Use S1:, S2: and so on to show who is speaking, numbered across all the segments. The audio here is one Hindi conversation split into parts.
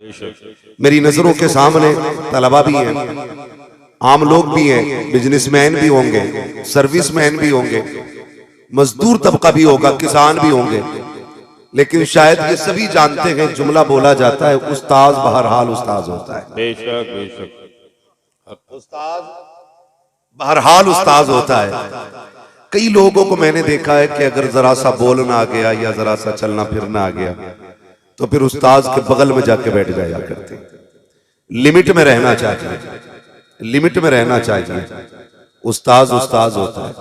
S1: मेरी नजरों के सामने तलबा भी हैं, आम लोग भी हैं, बिजनेसमैन भी होंगे, सर्विसमैन भी होंगे, मजदूर तबका भी होगा, किसान भी होंगे, लेकिन शायद ये सभी जानते हैं जुमला बोला जाता है उस्ताद बहरहाल उस्ताद होता है।
S2: बेशक बेशक
S1: उस्ताद बहरहाल उस्ताद होता है। कई लोगों को मैंने देखा है कि अगर जरा सा बोलना आ गया या जरा सा चलना फिरना आ गया तो फिर उस्ताद के बगल में जाके बैठ जाया करते। लिमिट में रहना चाहिए, लिमिट में रहना चाहिए। उस्ताद उस्ताद होता है।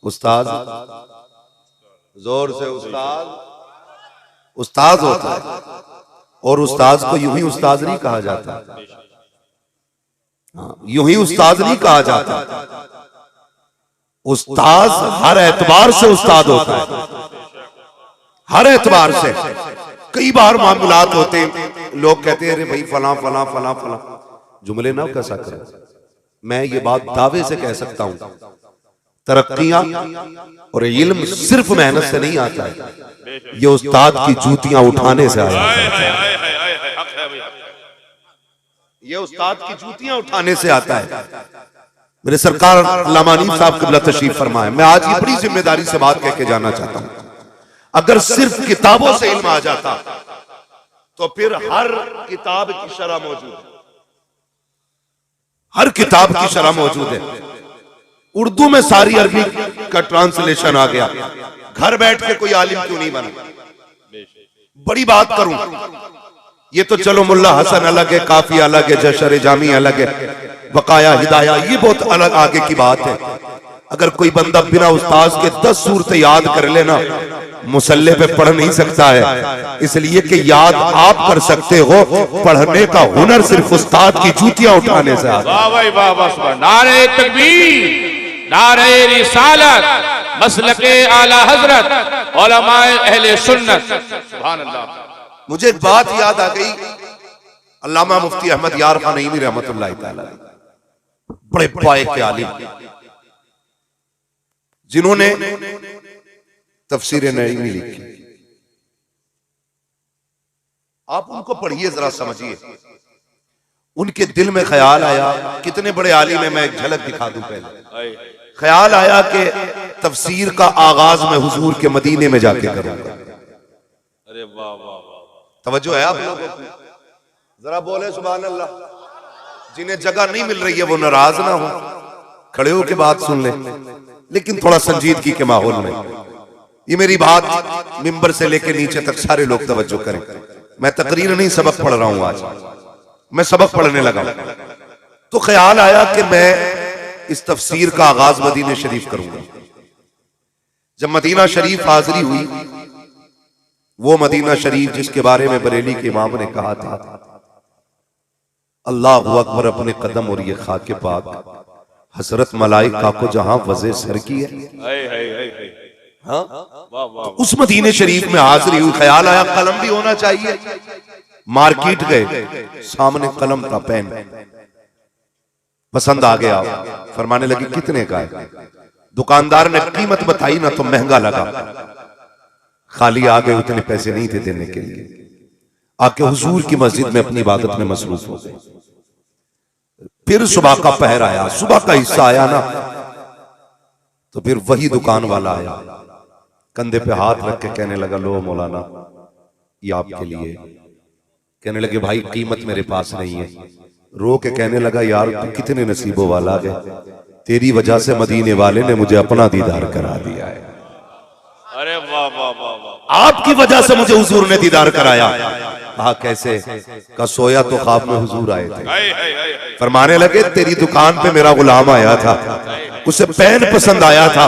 S1: उस्ताद जोर से उस्ताद उस्ताद होता है। और उस्ताद को यूं ही उस्ताद नहीं कहा जाता, यूं ही उस्ताद नहीं कहा जाता। उस्ताद हर एतबार से उस्ताद होता है, हर एतबार से। कई बार मामलात होते हैं, लोग कहते हैं अरे भाई फला फला फला फला, जुमले ना कैसा करें। मैं ये बात दावे से कह सकता हूं, तरक्कियां और इल्म सिर्फ मेहनत से नहीं आता है, ये उस्ताद की जूतियां उठाने से आता है। ये उस्ताद की जूतियां उठाने से आता है। मेरे सरकार अल्लामा हनीफ साहब क़िबला तशरीफ फरमाए। मैं आज ये बड़ी जिम्मेदारी से बात कह के जाना चाहता हूं, अगर सिर्फ किताबों से इल्म आ जाता तो फिर हर किताब की शरह मौजूद है, हर किताब की शरह मौजूद है। उर्दू में सारी अरबी का ट्रांसलेशन आ गया, घर बैठ के कोई आलिम क्यों नहीं बना। बड़ी बात करूं, ये तो चलो मुल्ला हसन अलग है, काफी अलग है, जशर जामी अलग है, बकाया हिदाया ये बहुत अलग आगे की बात है। अगर कोई बंदा बिना उस्ताद के 10 सूरतें याद कर लेना, मुसल्ले पे पढ़ नहीं सकता है, इसलिए कि याद आप कर सकते हो, पढ़ने का हुनर सिर्फ उस्ताद की जूतियां उठाने से आता है।
S2: वाह भाई वाह वाह, नारे तकबीर, नारे रिसालत, मसलके आला हजरत, उलमाए अहले सुन्नत, सुभान अल्लाह।
S1: मुझे एक बात याद आ गई, अल्लामा मुफ्ती अहमद यार खान नईमी रहमतुल्लाह तआला, बड़े पाए के आलिम, जिन्होंने तफसीर नईमी लिखी। आप उनको पढ़िए, जरा समझिए। उनके दिल में ख्याल आया, कितने बड़े आलिम है, मैं एक झलक दिखा दूं पहले। ख्याल आया कि तफसीर का आगाज मैं हुजूर के मदीने में जाके करूंगा।
S2: अरे वाह वाह वाह,
S1: तवज्जो है आप लोगों को? जरा बोले सुभान अल्लाह। जिन्हें जगह नहीं मिल रही है वो नाराज ना हो, खड़े होकर बात सुन ले, लेकिन थोड़ा संजीदगी के माहौल में। ये मेरी बात मिंबर से लेकर नीचे तक सारे लोग तवज्जो करें। मैं तकरीर नहीं सबक पढ़ रहा हूं, आज मैं सबक पढ़ने लगा। तो ख्याल आया कि मैं इस तफसीर का आगाज मदीना शरीफ करूंगा। जब मदीना शरीफ हाजिरी हुई, वो मदीना शरीफ जिसके बारे में बरेली के इमाम ने कहा था अल्लाहु अकबर अपने कदम और ये खाके पाक हसरत मलाइका को जहां वज़े सर की है। हाँ? तो उस मदीने शरीफ में हाजिरी हुई, ख्याल आया कलम भी होना चाहिए। मार्केट गए, सामने कलम का पेन पसंद आ गया, फरमाने लगी कितने का है। दुकानदार ने कीमत बताई ना तो महंगा लगा, खाली आ गए, उतने पैसे नहीं थे देने के लिए। आके हुजूर की मस्जिद में अपनी इबादत में मसरूफ हो गए। फिर सुबह का पहर आया, सुबह का हिस्सा आया ना, तो फिर वही दुकान वाला आया, कंधे पे हाथ रख के कहने लगा लो मौलाना ये आपके लिए। कहने लगे भाई कीमत मेरे पास नहीं है। रो के कहने लगा यार तू कितने नसीबों वाला है, तेरी वजह से मदीने वाले ने मुझे अपना दीदार करा दिया है।
S2: अरे वाह वाह वाह वाह,
S1: आपकी वजह से मुझे हुजूर ने दीदार कराया। कहा कैसे? का सोया तो ख्वाब में हुजूर आए थे। फरमाने लगे तेरी दुकान पे मेरा गुलाम आया था, उसे पेन पसंद आया था,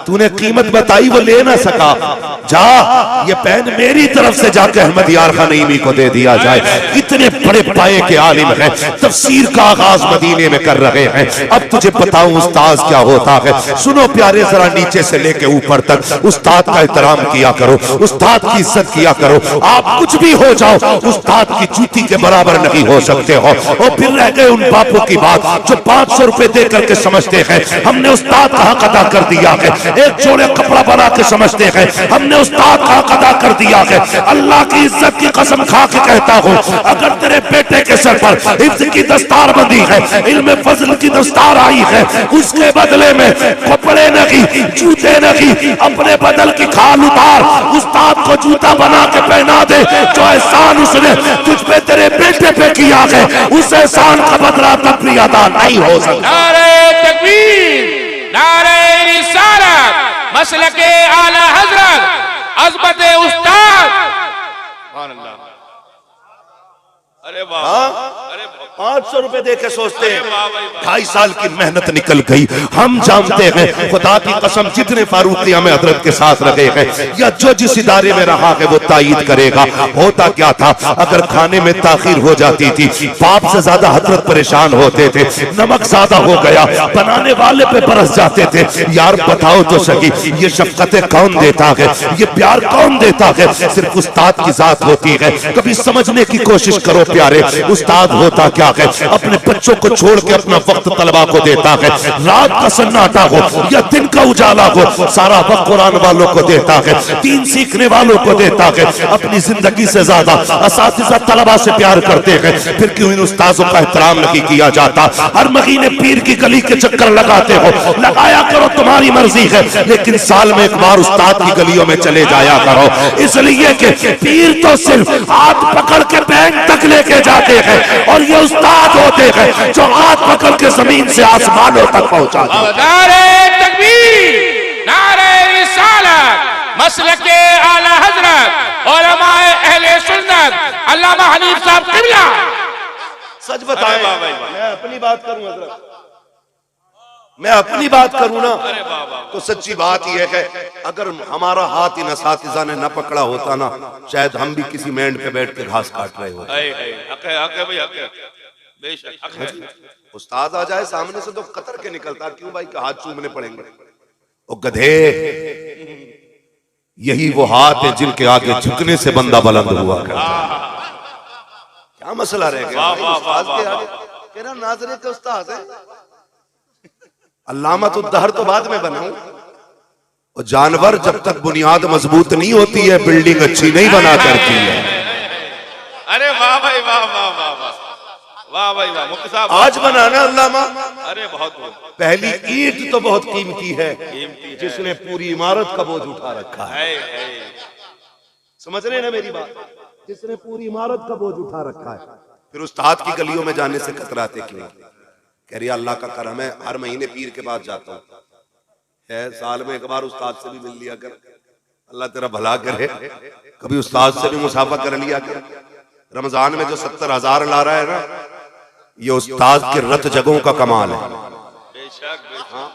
S1: तूने कीमत बताई वो ले ना सका, जा ये पेन मेरी तरफ से जाके अहमद यार खान नईमी को दे दिया जाए। इतने बड़े पाए के आलिम हैं, तफसीर का आगाज मदीने में कर रहे हैं। अब तुझे बताऊं उस्ताद क्या होता है, सुनो प्यारे, जरा नीचे से लेके ऊपर तक उस्ताद का एहतराम किया करो, उस्ताद की इज्जत किया करो। आप कुछ भी हो जाओ, उस्ताद की जूती के बराबर नहीं हो सकते हो। और फिर रह गए उन बापों की बात जो 500 रुपए दे करके समझते हैं हमने उस्ताद का हक अदा कर दिया है। एक जोड़े कपड़ा बना के समझते हैं हमने उस्ताद का हक अदा कर दिया है। अल्लाह की इज्जत की कसम खा के कहता हूँ, अगर तेरे बेटे के सर पर हिफ्ज की दस्तार बंदी है, इल्म फजल की दस्तार आई है, उसके बदले में कपड़े नहीं, जूते नहीं, अपने बदल की खाल उतार, उस्ताद को जूता बना के पहना दे। जो एहसान उसने तुझ पे तेरे बेटे पे किया है, उस एहसान का बदला तक भी अदा नहीं हो सकता।
S2: नारे तकबीर, नारे रिसालत, मसलके आला हजरत, अज़मत उस्ताद। सुभान अल्लाह। अरे वाह, अरे
S1: 500 रुपए दे के सोचते हैं 2.5 साल की मेहनत निकल गई। हम जानते हैं खुदा की कसम जितने फारूकी हमें हजरत के साथ रहे हैं या जो जिस इदारे में रहा है वो तायीद करेगा। होता क्या था, अगर खाने में ताखीर हो जाती थी, बाप से ज्यादा हजरत परेशान होते थे। नमक ज्यादा हो गया, बनाने वाले पे बरस जाते थे। यार बताओ तो सही, ये शफकतें कौन देता है, ये प्यार कौन देता है? सिर्फ उस्ताद की जात होती है। कभी समझने की कोशिश करो प्यारे, उस्ताद होता क्या है? अपने बच्चों को छोड़ के अपना वक्त तलबा को देता है। रात का सन्नाटा हो या दिन का उजाला हो, सारा वक्त कुरान वालों को देता है, दीन सीखने वालों को देता है। अपनी जिंदगी से ज्यादा असातिज़ा तलबा से प्यार करते हैं। फिर क्यों इन उस्तादों का एहतराम नहीं किया जाता? हर महीने पीर की गली के चक्कर लगाते हो, लगाया करो, तुम्हारी मर्जी है, लेकिन साल में एक बार उस्ताद की गलियों में चले जाया करो। इसलिए कि पीर तो सिर्फ हाथ पकड़ के बैंक तक लेके जाते हैं, और ये उस्ताद होते हैं जो हाथ पकड़ के जमीन से आसमानों तक पहुंचा देते।
S2: नारे तकबीर, नारे रिसालत, मसलके आला हजरत, उलमाए अहले सुन्नत, अल्लामा हनीफ साहब किबला।
S1: सच बताएं, मैं अपनी बात करूं हजरत, मैं अपनी बात करूं ना, तो सच्ची बात यह है अगर हमारा हाथ इन असातिज़ा ने न पकड़ा होता ना, शायद हम भी किसी मेंढ पे बैठ के घास काट रहे होते। उस्ताद आ जाए सामने से तो कतर के निकलता, क्यों भाई का हाथ चूमने पड़ेंगे? ओ गधे, यही वो हाथ है जिनके आगे झुकने से बंदा बुलंद हुआ करता। क्या मसला रह गया? उस्ताद के आगे कह रहा नाज़रे के उस्ताद है। अल्लामतुद्दहर तो बाद में बनाऊं। और जानवर जब तक बुनियाद मजबूत नहीं होती है, बिल्डिंग अच्छी नहीं बना करती है।
S2: अरे वाह भाई, वाह वाह वाह वाह वाह भाई वाह, मुफ्ती साहब
S1: आज बनाना अल्लामा।
S2: अरे बहुत
S1: पहली ईंट तो बहुत कीमती है, जिसने पूरी इमारत का बोझ उठा रखा है। समझ रहे ना मेरी बात? जिसने पूरी इमारत का बोझ उठा रखा है। फिर उस्ताद की गलियों में जाने से कतराते क्यों? कह रही अल्लाह का करम है, हर महीने पीर के पास जाता हूँ, है साल में एक बार उस्ताद से भी मिल लिया कर, अल्लाह तेरा भला करे। कभी उस्ताद से भी मुसाफा कर लिया कर। रमजान में जो 70,000 ला रहा है ना, ये उस्ताद के रत जगहों का कमाल है। हाँ,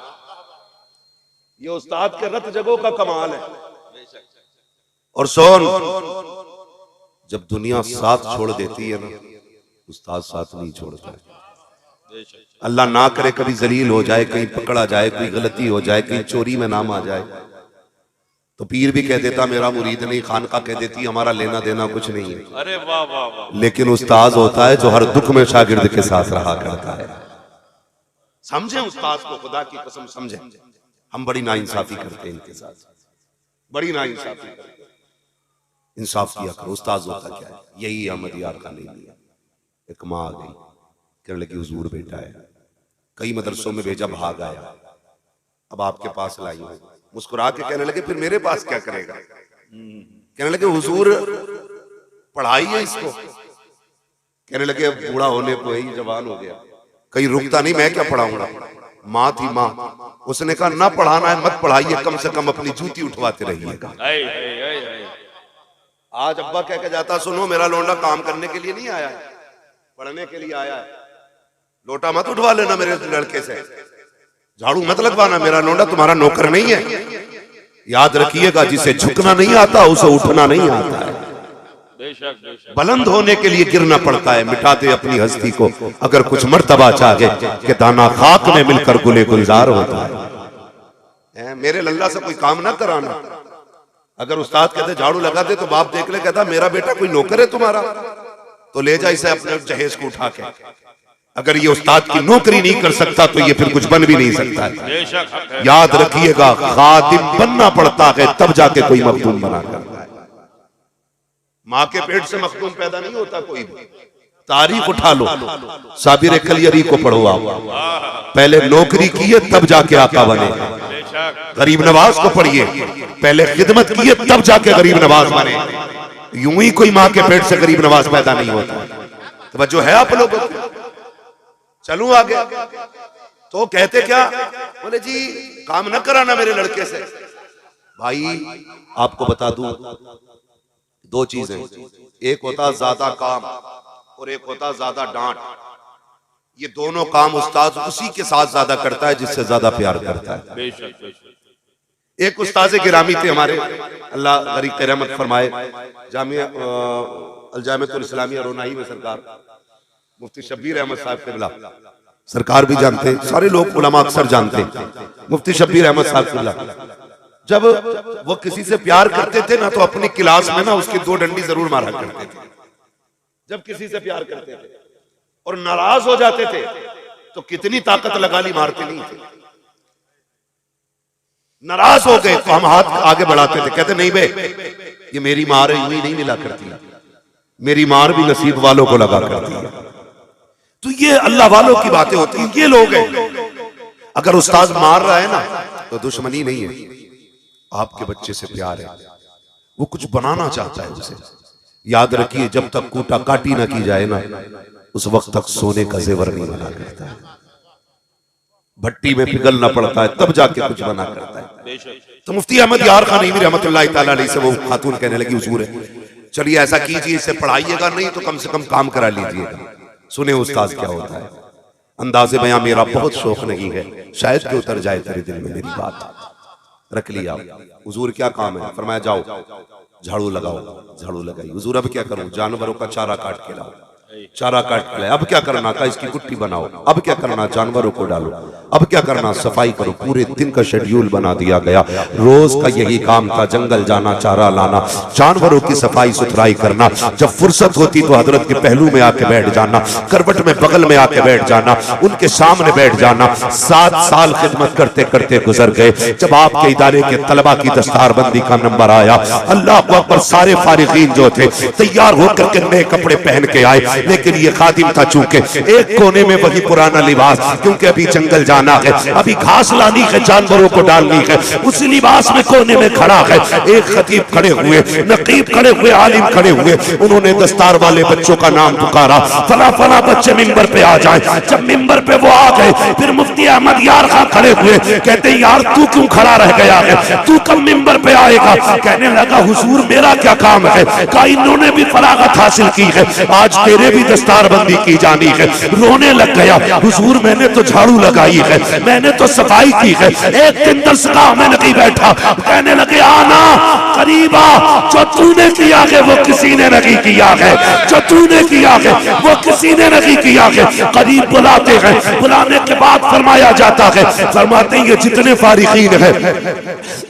S1: ये उस्ताद के रत जगहों का कमाल है। और सोन, जब दुनिया साथ छोड़ देती है ना, उस्ताद साथ नहीं छोड़ता है। अल्लाह ना करे कभी जलील हो जाए, कहीं पकड़ा जाए, कोई गलती हो जाए, कहीं चोरी में नाम आ जाए, तो पीर भी कह देता मेरा मुरीद नहीं, खानका कह देती हमारा लेना देना कुछ नहीं है।
S2: अरे वाह वाह वाह।
S1: लेकिन उस्ताद होता है जो हर दुख में शागिर्द के साथ रहा करता है। समझे उस्ताद को, खुदा की कसम समझे। हम बड़ी नाइंसाफी करते हैं इनके साथ, बड़ी नाइंसाफी करते हैं। इंसाफ किया करो। उस्ताद होता क्या है? यही अहमद यार का नहीं लिया। एक माँ आ गई, कहने लगी हुजूर बेटा है, कई मदरसों में भेजा, भाग आया, अब आपके पास लाई हूं। मुस्कुरा के कहने लगे फिर मेरे पास क्या करेगा? कहने लगे हुजूर पढ़ाइए इसको। कहने लगे अब बूढ़ा होने को ही जवान हो गया, कहीं रुकता नहीं, मैं क्या पढ़ाऊंगा? माँ थी माँ, उसने कहा ना पढ़ाना है मत पढ़ाइए, कम से कम अपनी जूती उठवाते रहिएगा। आज अब्बा कह के जाता, सुनो मेरा लोंडा काम करने के लिए नहीं आया है, पढ़ने के लिए आया है। लोटा मत उठवा लेना मेरे लड़के से, झाड़ू मत लगवाना, मेरा लोंडा तुम्हारा नौकर नहीं है। याद रखिएगा, जिसे झुकना नहीं आता उसे उठना नहीं आता है। बुलंद होने के लिए गिरना पड़ता है, मिटा दे अपनी हस्ती को अगर कुछ मर्तबा चाहे कि दाना खाक में मिलकर गुले गुलजार होता है। मेरे लल्ला से कोई काम ना कराना। अगर उस्ताद कहते झाड़ू लगा दे तो बाप देख ले, कहता मेरा बेटा कोई नौकर है तुम्हारा, तो ले जा इसे अपने जहेज को उठा के। अगर ये उस्ताद की नौकरी नहीं कर सकता तो ये फिर कुछ बन भी नहीं सकता है।
S2: बेशक हक है।
S1: याद रखिएगा, खादिम बनना पड़ता है तब जाके कोई मखदूम बना करता है। माँ के पेट से मखदूम पैदा नहीं होता कोई भी। तारीख उठा लो, साबिर कलियरी को पढ़ो आप, पहले नौकरी की है तब जाके आका बने। गरीब नवाज को पढ़िए, पहले खिदमत की है तब जाके गरीब नवाज बने। यूं ही कोई माँ के पेट से गरीब नवाज पैदा नहीं होता। तो जो है आप लोगों को, चलूं आगे तो कहते क्या, बोले जी काम न कराना मेरे लड़के से। भाई आपको बता दूं, दो चीजें, एक होता ज्यादा काम और एक होता ज्यादा डांट। ये दोनों काम उस्ताद उसी के साथ ज्यादा करता है जिससे ज्यादा प्यार करता है।
S2: बेशक बेशक।
S1: एक उस्ताद गिरामी थे हमारे, अल्लाह गरीब की रहमत फरमाए, जामिया अल-जामिअतुल इस्लामिया रोनाही में सरकार मुफ्ती शब्बीर अहमद साहब क़िबला सरकार भी जानते, सारे लोग उलमा अक्सर जानते, मुफ्ती शब्बीर अहमद साहब क़िबला जब वो किसी से प्यार करते थे ना तो अपनी क्लास में ना उसकी दो डंडी जरूर मारा करते थे। जब किसी से प्यार करते थे और नाराज हो जाते थे तो कितनी ताकत लगा ली, मारते नहीं थे। नाराज हो गए तो हम हाथ आगे बढ़ाते थे, कहते नहीं बे ये मेरी मार यूं ही नहीं मिला करती, मेरी मार भी नसीब वालों को लगा करती है। तो ये अल्लाह वालों की बातें होती हैं। ये लोग हैं, अगर उस्ताद मार रहा है ना तो दुश्मनी नहीं है, आपके बच्चे से प्यार है, वो कुछ बनाना चाहता है उसे। याद रखिए, जब तक कूटा काटी ना की जाए ना उस वक्त तक सोने का जेवर नहीं बना करता है। भट्टी में पिघलना पड़ता है तब जाके कुछ बना करता है। तो मुफ्ती अहमद यार खान नईमी रहमतुल्लाह तआला अलैह से वो खातून कहने लगी, हुजूर चलिए ऐसा कीजिए, इससे पढ़ाइएगा नहीं तो कम से कम काम करा लीजिएगा। सुने उस्ताद क्या होता है। अंदाज़े बयां मेरा बहुत शौक नहीं है, शायद कि उतर जाए तेरे दिल में मेरी बात। रख लिया, हुजूर क्या काम है? फरमाया जाओ झाड़ू लगाओ। झाड़ू लगाई। हुजूर अब क्या करूं? जानवरों का चारा काट के लाओ। चारा काट के लाए। अब क्या करना? का इसकी कुट्टी बनाओ। अब क्या करना? जानवरों को डालो। अब क्या करना? सफाई करो। पूरे दिन का शेड्यूल बना दिया गया। रोज का यही काम था, जंगल जाना, चारा लाना, जानवरों की सफाई सुथराई करना। जब फुर्सत होती तो हजरत के पहलू में आके बैठ जाना, करवट में बगल में आके बैठ जाना, उनके सामने बैठ जाना। 7 साल खिदमत करते करते गुजर गए। जब आपके इदारे के तलबा की दस्तारबंदी का नंबर आया, अल्लाह अकबर, सारे फारिगीन जो थे तैयार होकर के नए कपड़े पहन के आए। लेकिन ये खादिम था, चूंकि एक कोने में वही पुराना लिबास, क्योंकि अभी जंगल जाना है, अभी घास लानी है, जानवरों को डालनी है, उस लिबास में कोने में खड़ा है। एक खतीब खड़े हुए, नकीब खड़े हुए, आलिम खड़े हुए। उन्होंने दस्तार वाले बच्चों का नाम पुकारा, फला फला बच्चे मिंबर पे आ जाए। जब मिंबर पे वो आ गए, फिर मुफ्ती अहमद यार खां खड़े हुए। कहते यार तू क्यों खड़ा रह गया है, तू कब मिंबर पे आएगा? कहने लगा हुजूर मेरा क्या काम है, कहा इन्होंने भी फरागत हासिल की है, आज तेरे भी दस्तारबंदी की जानी है। रोने लग गया, हुजूर मैंने तो झाड़ू लगाई है, मैंने तो सफाई की है, एक दिन दरसगाह में नहीं बैठा। कहने लगे आना करीबा, जो तूने किया है वो किसी ने नहीं किया है, जो तूने किया है वो किसी ने नहीं किया है। करीब बुलाते हैं, बुलाने के बाद फरमाया जाता है, फरमाते हैं ये जितने फारिगीन है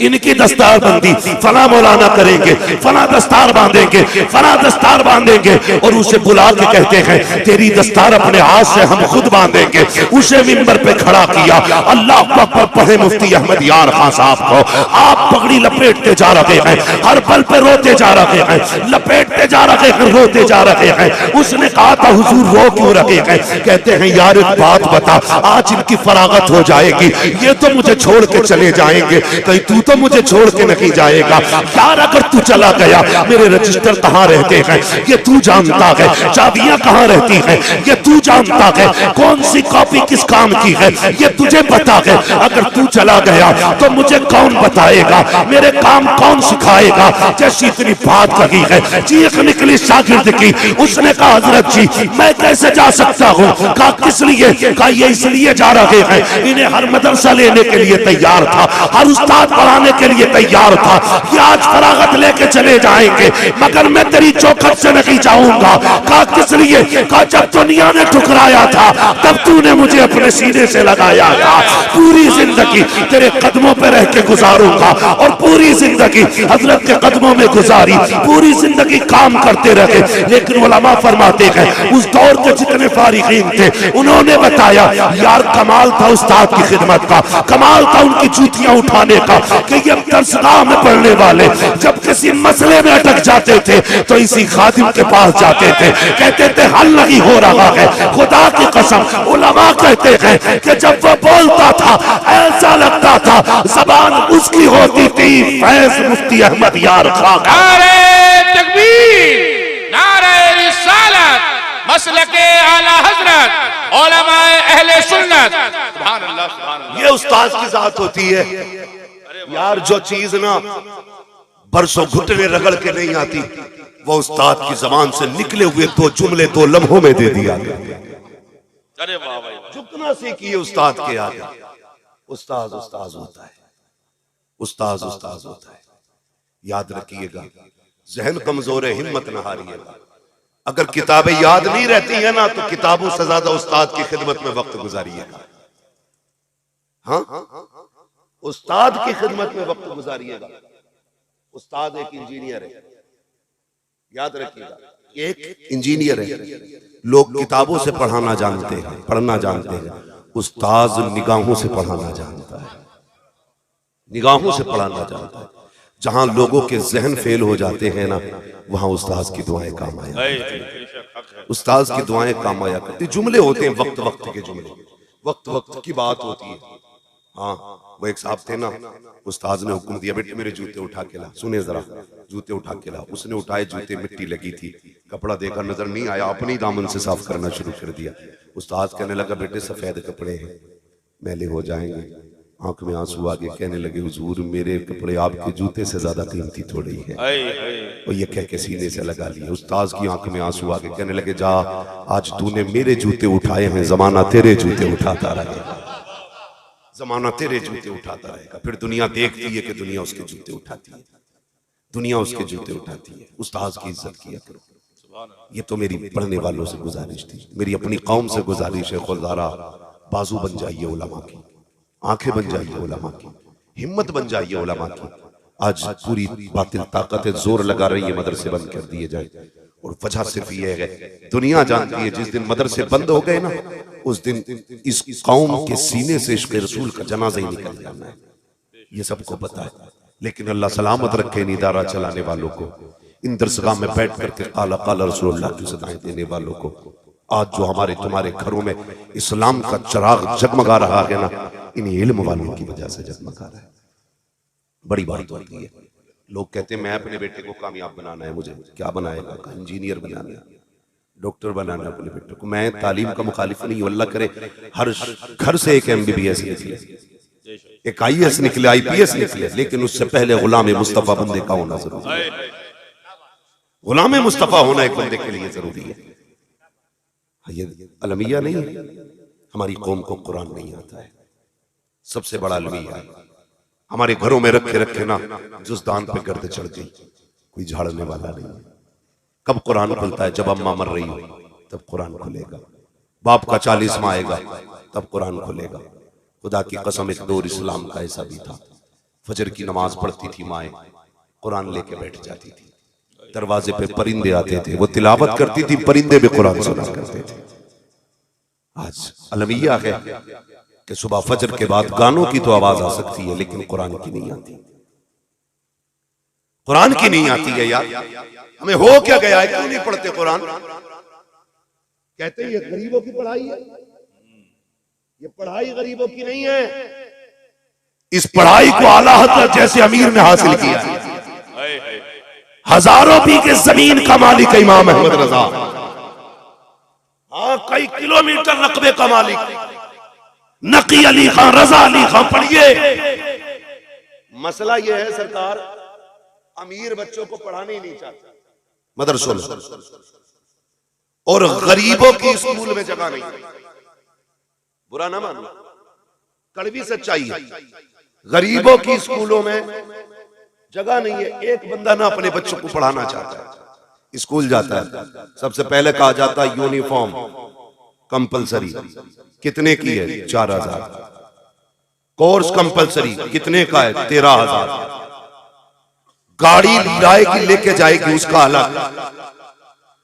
S1: इनकी दस्तारबंदी फला मौलाना करेंगे, फला दस्तार बांधेंगे, फला दस्तार बांधेंगे। और उसे बुला के कहते हैं तेरी दस्तार अपने हाथ से हम खुद बांधेंगे। उसे मिंबर पे खड़ा किया। अल्लाह अकबर पढ़े मुफ्ती अहमद यार खां साहब को। आप पगड़ी लपेटते जा रहे हैं, हर पल पे रोते जा रहे हैं, लपेटते जा रहे हैं, रोते जा रहे हैं। उसने कहा था हुजूर रो क्यों रहे हैं? कहते हैं यार एक बात बता, आज इनकी फरागत हो जाएगी, ये तो मुझे छोड़ के चले जाएंगे, कहीं तू तो मुझे छोड़ के नहीं जाएगा। यार अगर तू चला गया मेरे रजिस्टर कहाँ रहते हैं ये तू जानता है, चाबियां कहाँ रहती हैं ये तू जानता है, कौन सी कॉपी किस काम की है ये तुझे पता है। अगर तू चला गया तो मुझे कौन बताएगा, मेरे काम कौन सिखाएगा? जैसी इतनी बात लगी है, चीख निकली शागिर्द की। उसने कहा हजरत जी मैं कैसे जा सकता हूँ? कहा किस लिए? कहा ये इसलिए जा रहे हैं, इन्हें हर मदरसा लेने के लिए तैयार था, हर उस्ताद पढ़ाने के लिए तैयार था, ये आज फरागत लेके चले जाएंगे, मगर मैं तेरी चौखट से नहीं जाऊंगा। कहा किस लिए? कहा जब दुनिया ने ठुकराया था तब तूने मुझे अपने सीने से लगाया था, पूरी जिंदगी तेरे कदमों पे रह के गुजारूंगा और पूरी जिंदगी हजरत के कदमों में गुजारी, पूरी जिंदगी काम करते रहे। लेकिन उलमा फरमाते हैं उस दौर के जितने फारिगीन थे उन्होंने बताया यार कमाल था उस्ताद की खिदमत का, कमाल था उनकी जूतियां उठाने का कि ये दरसगाह में पढ़ने वाले जब किसी मसले में अटक जाते थे तो इसी खादिम के पास जाते थे, कहते थे हल नहीं हो रहा है। खुदा की कसम उलमा कहते हैं कि जब वो बोलता था ऐसा लगता था जबान उसकी होती थी फैज मुफ्ती अहमद यार खां।
S2: नारे तकबीर, नारे रिसालत, मसलके आला हजरत, उलमाए अहले सुन्नत। सुभान अल्लाह, सुभान अल्लाह।
S1: ये उस्ताद की जात होती है यार, जो चीज ना बरसों घुटने रगड़ के नहीं आती वो उस्ताद की जबान से निकले हुए दो जुमले 2 लम्हों में दे दिया।
S2: अरे वाह भाई,
S1: झुकना सीखिए उस्ताद के आगे। उस्ताद उस्ताद होता है, उस्ताद उस्ताद होता है। याद रखिएगा, जहन कमजोर है, हिम्मत न हारिएगा। अगर किताबें याद नहीं रहती है ना तो किताबों से ज्यादा उस्ताद की खिदमत में वक्त गुजारिएगा। हाँ, उस्ताद की खिदमत में वक्त गुजारिएगा। उस्ताद एक इंजीनियर है, याद रखिएगा, एक इंजीनियर है। लोग किताबों से पढ़ाना जानते हैं, पढ़ना जानते हैं, उस्ताद निगाहों से पढ़ाना जानता है, निगाहों से पढ़ाना जानता है। जहां लोगों के जहन फेल हो जाते हैं ना वहां उस्ताद की दुआएं काम आया, उस्ताद की दुआएं काम आया करती। जुमले होते हैं वक्त वक्त के जुमले, वक्त वक्त की बात होती है। हाँ, वो एक साहब थे ना, उस्ताद ने हुक्म दिया बेटे मेरे जूते उठा के ला, सुने जरा, जूते उठा के ला। उसने उठाए, जूते मिट्टी लगी थी, कपड़ा देखा नजर नहीं आया, अपनी दामन से साफ करना शुरू कर दिया। उस्ताद कहने लगा बेटे सफेद कपड़े हैं, मैले हो जाएंगे। आंख में आंसू आ गए, कहने लगे हुजूर मेरे कपड़े आपके जूते से ज्यादा कीमती थोड़ी है। और ये कह के सीने से लगा लिया। उस्ताद की आंख में आंसू आ गए, कहने लगे जा आज तूने मेरे जूते उठाए हैं, जमाना तेरे जूते उठाता रहेगा, जमाना तेरे जूते उठाता रहेगा। फिर दुनिया देखती है कि दुनिया उसके जूते उठाती है, दुनिया उसके जूते उठाती है। उस्ताद की इज्जत किया करो। ये तो मेरी पढ़ने वालों से गुजारिश थी, मेरी अपनी कौम से गुजारिश है। खुदारा बाजू बन जाइए उलमा की, आंखें बन जाइए उलमा की, हिम्मत बन जाइए उलमा की। आज पूरी बातिल ताकतें जोर लगा रही है मदरसे बंद कर दिए जाए, और वजह सिर्फ ये है दुनिया जानती है जिस दिन मदरसे बंद हो गए ना उस दिन इस कौम के सीने से इश्क़ रसूल का जनाजा ही निकल जाना है, ये सबको पता है। लेकिन अल्लाह सलामत रखे इन इदारा चलाने वालों को, इन दरसगाह में बैठ करके काला काला रसूलुल्लाह की सदाएं देने वालों को। आज जो हमारे तुम्हारे घरों में इस्लाम का चिराग जगमगा रहा है ना, इन इल्म वालों की वजह से जगमगा रहा है। बड़ी बात होती है। लोग कहते हैं मैं अपने बेटे को कामयाब बनाना है, मुझे क्या बनाएगा, इंजीनियर बनाना है, डॉक्टर बनाना है अपने बेटे को। मैं तालीम का मुखालिफ नहीं हूं, अल्लाह करे हर घर से एक MBBS निकले, एक IAS निकले, IPS निकले, लेकिन उससे पहले गुलाम मुस्तफा बंदे का होना जरूरी है। गुलाम मुस्तफा होना एक बंदे के लिए जरूरी है। ये अलमिया नहीं, हमारी कौम को कुरान नहीं आता है, सबसे बड़ा अलमिया है। हमारे घरों में रखे रखे ना जुज़दान पे गर्द चढ़ गई, कोई झाड़ने वाला नहीं है। कब कुरान खुलता है? जब अम्मा मर रही हो तब कुरान खुलेगा, बाप का 40वां आएगा तब कुरान खुलेगा। खुदा की कसम एक दौर इस्लाम का ऐसा भी था, फजर की नमाज पढ़ती थी माएँ, कुरान लेके बैठ जाती थी, दरवाजे पे परिंदे आते थे, वो तिलावत करती थी, परिंदे भी कुरान सुना करते थे। आज अलमिया है कि सुबह फजर के बाद गानों की तो आवाज आ सकती है लेकिन कुरान की नहीं आती, कुरान की नहीं आती है। यार हमें हो क्या गया है, क्यों नहीं पढ़ते कुरान? कहते हैं ये गरीबों की पढ़ाई है, ये पढ़ाई गरीबों की नहीं है। इस पढ़ाई को आला हज़रत जैसे अमीर ने हासिल किया है। हजारों बीघे जमीन का मालिक है इमाम अहमद रजा, हाँ कई किलोमीटर रकबे का मालिक नकी अली खां, रजा अली खां। पढ़िए, मसला यह है सरकार अमीर बच्चों को पढ़ाना ही नहीं चाहता मदरसों में, और गरीबों की स्कूल में जगह नहीं। बुरा ना मानो, कड़वी सच्चाई है। गरीबों की स्कूलों में जगह नहीं है। एक बंदा ना अपने बच्चों को पढ़ाना चाहता है, स्कूल जाता है, सबसे पहले कहा जाता है यूनिफॉर्म कंपलसरी, कितने की है? 4000। कोर्स कंपलसरी कितने का है? 13000। गाड़ी किराए की लेके जाएगी उसका अलग,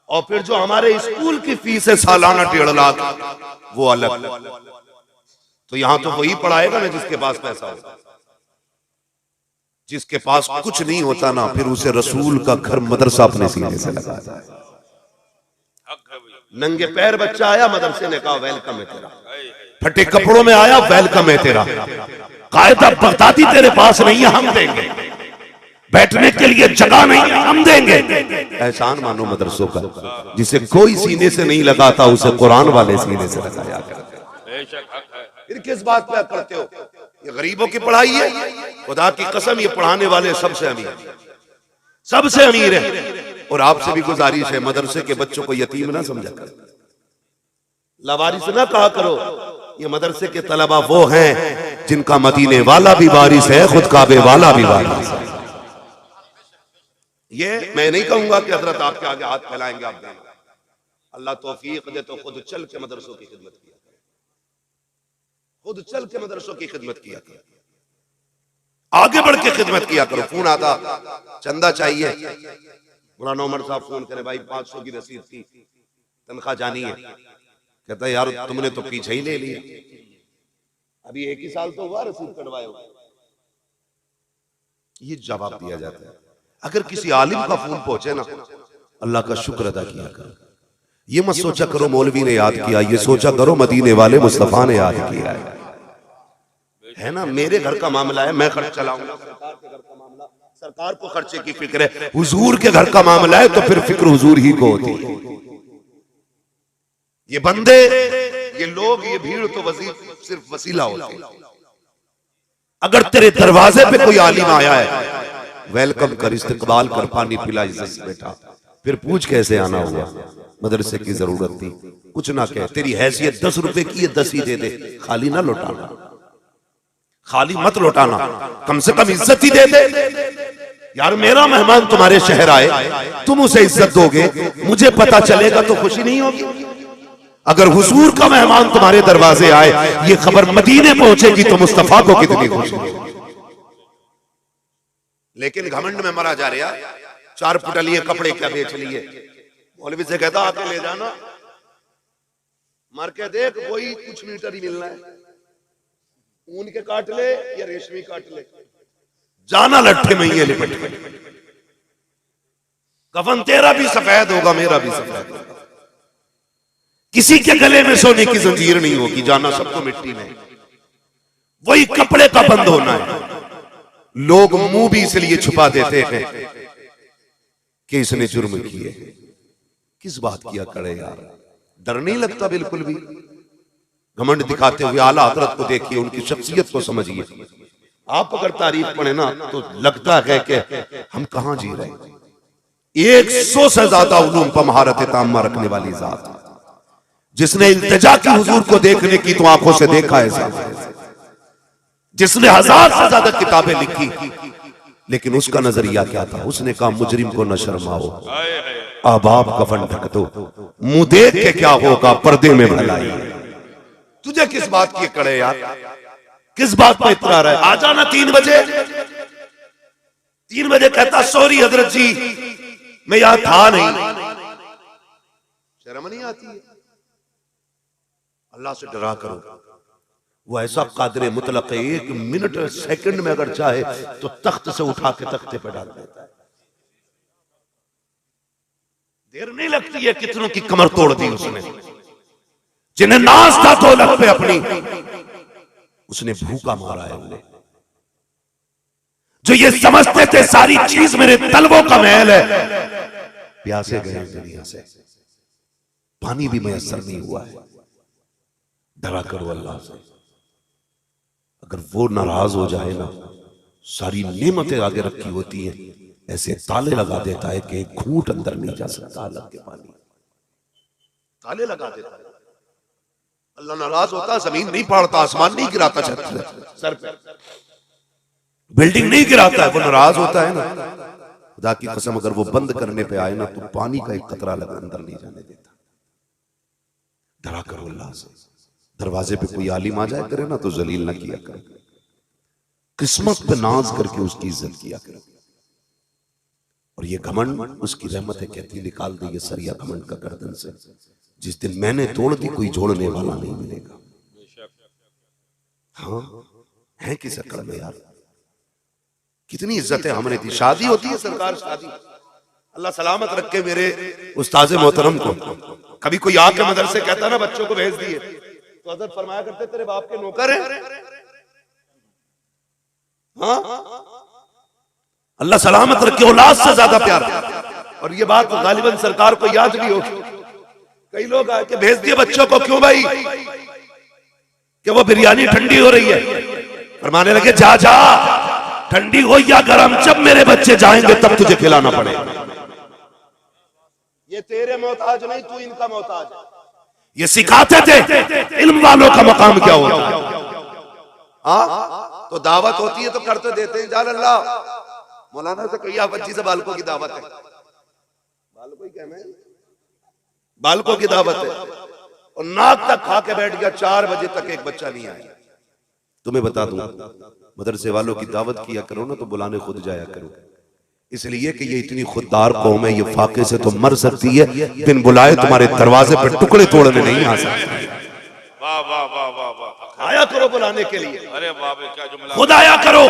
S1: और फिर जो हमारे स्कूल की फीस है सालाना 1.5 लाख वो अलग। तो यहां तो वही पढ़ाएगा ना जिसके पास पैसा हो। जिसके पास कुछ नहीं होता ना, फिर उसे रसूल का घर मदरसा अपने सीने से लगाता है। नंगे पैर बच्चा आया मदरसे ने कहा वेलकम है तेरा, फटे कपड़ों में आया वेलकम है तेरा, कायदा बगदादी तेरे पास नहीं है हम देंगे, बैठने के लिए जगह नहीं है हम देंगे। एहसान मानो मदरसों का, जिसे कोई सीने से नहीं लगाता उसे कुरान वाले सीने से लगाया करते। फिर किस बात पे करते हो? ये गरीबों की पढ़ाई है, खुदा की कसम ये पढ़ाने वाले सबसे अमीर, सबसे अमीर है। और आपसे भी गुजारिश है मदरसे के बच्चों को यतीम ना समझा करो, लावारिस ना कहा करो। ये मदरसे के तलबा वो हैं जिनका मदीने वाला भी वारिस है, खुद काबे वाला भी वारिस है। ये मैं नहीं कहूंगा कि हजरत आपके आगे हाथ फैलाएंगे आप देना। अल्लाह तौफीक दे तो खुद चल के मदरसों की खिदमत किया, खुद चल के मदरसों की खिदमत किया करो, आगे बढ़ के खिदमत किया करो। फोन आता चंदा चाहिए, मौलाना उमर साहब फोन करे भाई 500 की रसीद थी, तनख्वाह जानी है। कहता है यार तुमने तो पीछे ही ले लिया, अभी 1 ही साल तो हुआ रसीद कटवाए हो। ये जवाब दिया जाता है। अगर किसी आलिम का फोन पहुंचे ना, अल्लाह का शुक्र अदा किया करो। ये मत सोचा करो मौलवी ने याद किया, ये सोचा करो मदीने वाले मुस्तफा ने याद किया है ना। मेरे घर का मामला है, मैं खर्च चलाऊंगा, सरकार के घर का मामला, सरकार को खर्चे की फिक्र है। हुजूर के घर का मामला है तो फिर फिक्र हुजूर ही को होती है। ये बंदे, ये लोग, ये भीड़ तो सिर्फ वसीला होती है। अगर तेरे दरवाजे पे कोई आलिम आया है, वेलकम कर, इस्तकबाल कर, पानी पिला, इज्जत से बैठा, फिर पूछ कैसे आना हुआ, मदरसे की जरूरत थी, कुछ ना कहे, तेरी हैसियत 10 रुपए की है 10 ही दे दे, खाली ना लौटाना, खाली मत लौटाना, कम से कम इज्जत ही दे दे। यार मेरा मेहमान तुम्हारे शहर आए, तुम उसे इज्जत दोगे, मुझे पता चलेगा तो खुशी नहीं होगी। अगर हुजूर का मेहमान तुम्हारे दरवाजे आए, ये खबर मदीने पहुंचेगी तो मुस्तफा को कितनी खुशी होगी। लेकिन घमंड में मरा जा रहा, 4 पुटलिए कपड़े क्या बेच लिए। मौलवी से कहता आके ले जाना, मार के देख कोई कुछ मीटर ही मिलना है, ऊन के काट ले या रेशमी काट ले, जाना लट्ठे में ये लिपट के। कफन तेरा भी सफेद होगा, मेरा भी सफेद होगा, किसी के गले में सोने की जंजीर नहीं होगी, जाना सबको मिट्टी में। वही कपड़े का बंद होना है। लोग मुंह भी इसलिए छुपा देते हैं कि इसने जुर्म किए। किस बात किया करे यार, डर नहीं लगता बिल्कुल भी। घमंड दिखाते हुए आला हजरत को देखिए, उनकी शख्सियत को समझिए। आप अगर तारीफ पढ़े ना तो लगता है कि हम कहां जी रहे हैं। 100 से ज्यादा उलूम पर महारत ताम्मा रखने वाली जात, जिसने इल्तिजा की हुजूर को देखने की तो आंखों से देखा है, जिसने 1000 से ज्यादा किताबें लिखी, लेकिन उसका नजरिया क्या था? उसने कहा मुजरिम को न शर्माओ, आबाब कफन ढक दो, मुंह देख के क्या होगा, पर्दे में भलाई। तुझे किस बात की कड़े यार, किस बात पर इतरा रहा है? आ जाना 3 बजे। 3 बजे कहता सॉरी हजरत जी मैं यहां था नहीं। शर्म नहीं आती है? अल्लाह से डरा करो। वो ऐसा कादिर मुतलक है, 1 मिनट सेकंड में अगर चाहे तो तख्त से उठा के तख्ते पे डाल देता है। देर नहीं लगती है। कितनों की कमर तोड़ दी उसने, जिन्हें नाज था दौलत पे अपनी, उसने भूखा मारा है उन्हें। जो ये समझते थे सारी चीज मेरे तलवों का महल है, प्यासे गए दुनिया से, पानी भी मैसर नहीं हुआ है। डरा करो अल्लाह से। अगर वो नाराज हो जाए ना, सारी नेमतें आगे रखी होती हैं, ऐसे ताले लगा देता है कि एक घूंट अंदर नहीं जा सकता। अलग के पानी ताले लगा देता है। अल्लाह नाराज होता, जमीन नहीं फाड़ता, आसमान नहीं गिराता सर पे, बिल्डिंग नहीं गिराता है, वो नाराज होता है ना। खुदा की कसम अगर वो बंद करने पे आए ना तो पानी का एक कतरा लगा अंदर नहीं जाने देता। डरा करो अल्लाह से। दरवाजे पे कोई आलिम आ जाए करे ना तो जलील ना किया करे, किस्मत पे नाज करके उसकी इज्जत किया करे। और ये घमंड उसकी रहमत है, कहती निकाल दे ये सरिया घमंड का गर्दन से। जिस दिन मैंने तोड़ दी कोई जोड़ने वाला नहीं मिलेगा। हाँ है किस अकड़ में यार, कितनी इज्जतें हमने दी। शादी होती है सरकार, शादी अल्लाह सलामत रखे मेरे उस्ताद मोहतरम को। कभी कोई आके मदरसे कहता ना बच्चों को भेज दिए तो हज़रत फरमाया करते तेरे बाप के नौकर हैं। हाँ अल्लाह सलामत रखे, औलाद से ज्यादा प्यार। और ये बात गालिबन सरकार को याद भी होगी। कई लोग आके भेज दिए बच्चों को, क्यों भाई कि वो बिरयानी ठंडी हो रही है। फरमाने लगे जा जा ठंडी हो या गरम, जब मेरे बच्चे जाएंगे तब तुझे खिलाना पड़ेगा। ये तेरे मोहताज नहीं, तू इनका मोहताज है। ये सिखाते थे इल्म वालों का मकाम क्या होता है। तो दावत होती है तो करते देते हैं। जान अल्लाह मौलाना से कहिए बच्ची से बालकों की दावत है, बालकों ही कहना है, बालकों की दावत है। और नाक तक खा के बैठ गया, 4 बजे तक एक बच्चा नहीं आया। तुम्हें बता दूं मदरसे वालों की दावत किया करो ना तो बुलाने खुद जाया करो, इसलिए कि ये इतनी खुददार कौम है, ये फाके से तो मर सकती है, बिन बुलाए तुम्हारे दरवाजे पर टुकड़े तोड़ने नहीं आ सकती।
S2: वाह वाह वाह वाह वाह,
S1: आया करो बुलाने के लिए,
S2: अरे वाह क्या जुमला,
S1: खुद आया करो।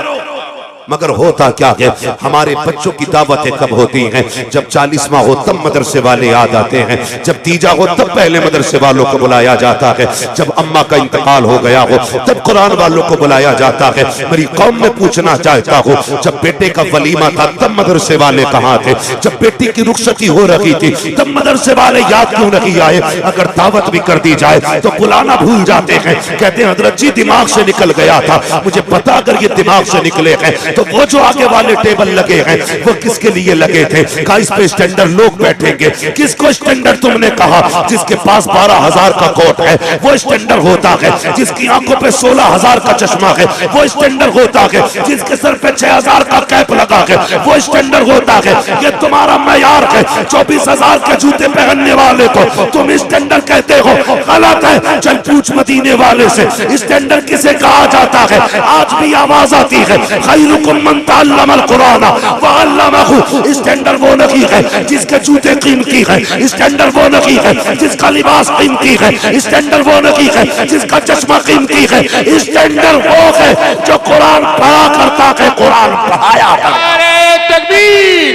S1: मगर होता क्या है, हमारे बच्चों की दावतें कब होती हैं? जब 40वां हो तब मदरसे वाले याद आते हैं, जब तीजा हो तब पहले मदरसे वालों को बुलाया जाता है, जब अम्मा का इंतकाल हो गया हो तब कुरान वालों को बुलाया जाता है। मेरी कौम में पूछना चाहता हूँ, जब बेटे का वलीमा था तब मदरसे वाले कहाँ थे? जब बेटी की रुखसती हो रही थी तब मदरसे वाले याद क्यों नहीं आए? अगर दावत भी कर दी जाए तो बुलाना भूल जाते हैं। कहते हैं हजरत जी दिमाग से निकल गया था। मुझे पता अगर ये दिमाग से निकले हैं तो वो जो आगे वाले टेबल लगे हैं वो किसके लिए लगे थे? का इस पे स्टैंडर्ड लोग बैठेंगे। किसको स्टैंडर्ड तुमने कहा? जिसके पास 12,000 का कोट है वो स्टैंडर्ड होता है, जिसकी आंखों पे 16,000 का चश्मा है वो स्टैंडर्ड होता है, जिसके सर पे 6,000 का कैप लगा है वो स्टैंडर्ड होता है। ये तुम्हारा मयार है। 24,000 के जूते पहनने वाले को तुम स्टैंडर्ड कहते हो, गलत है। चल पूछ मदीने वाले से स्टैंडर्ड किसे कहा जाता है? आज भी आवाज आती है खैरुकुम मन तअल्लमल कुरान व अल्लमहु। स्टैंडर्ड वो नहीं है जिसके जूते कीमती है, स्टैंडर्ड वो नहीं है जिसका लिबास कीमती है, स्टैंडर्ड वो नहीं है जिसका चश्मा कीमती है। स्टैंडर्ड वो है जो कुरान पढ़ा करता है, कुरान पढ़ाया करता है।
S2: नारे तकबीर,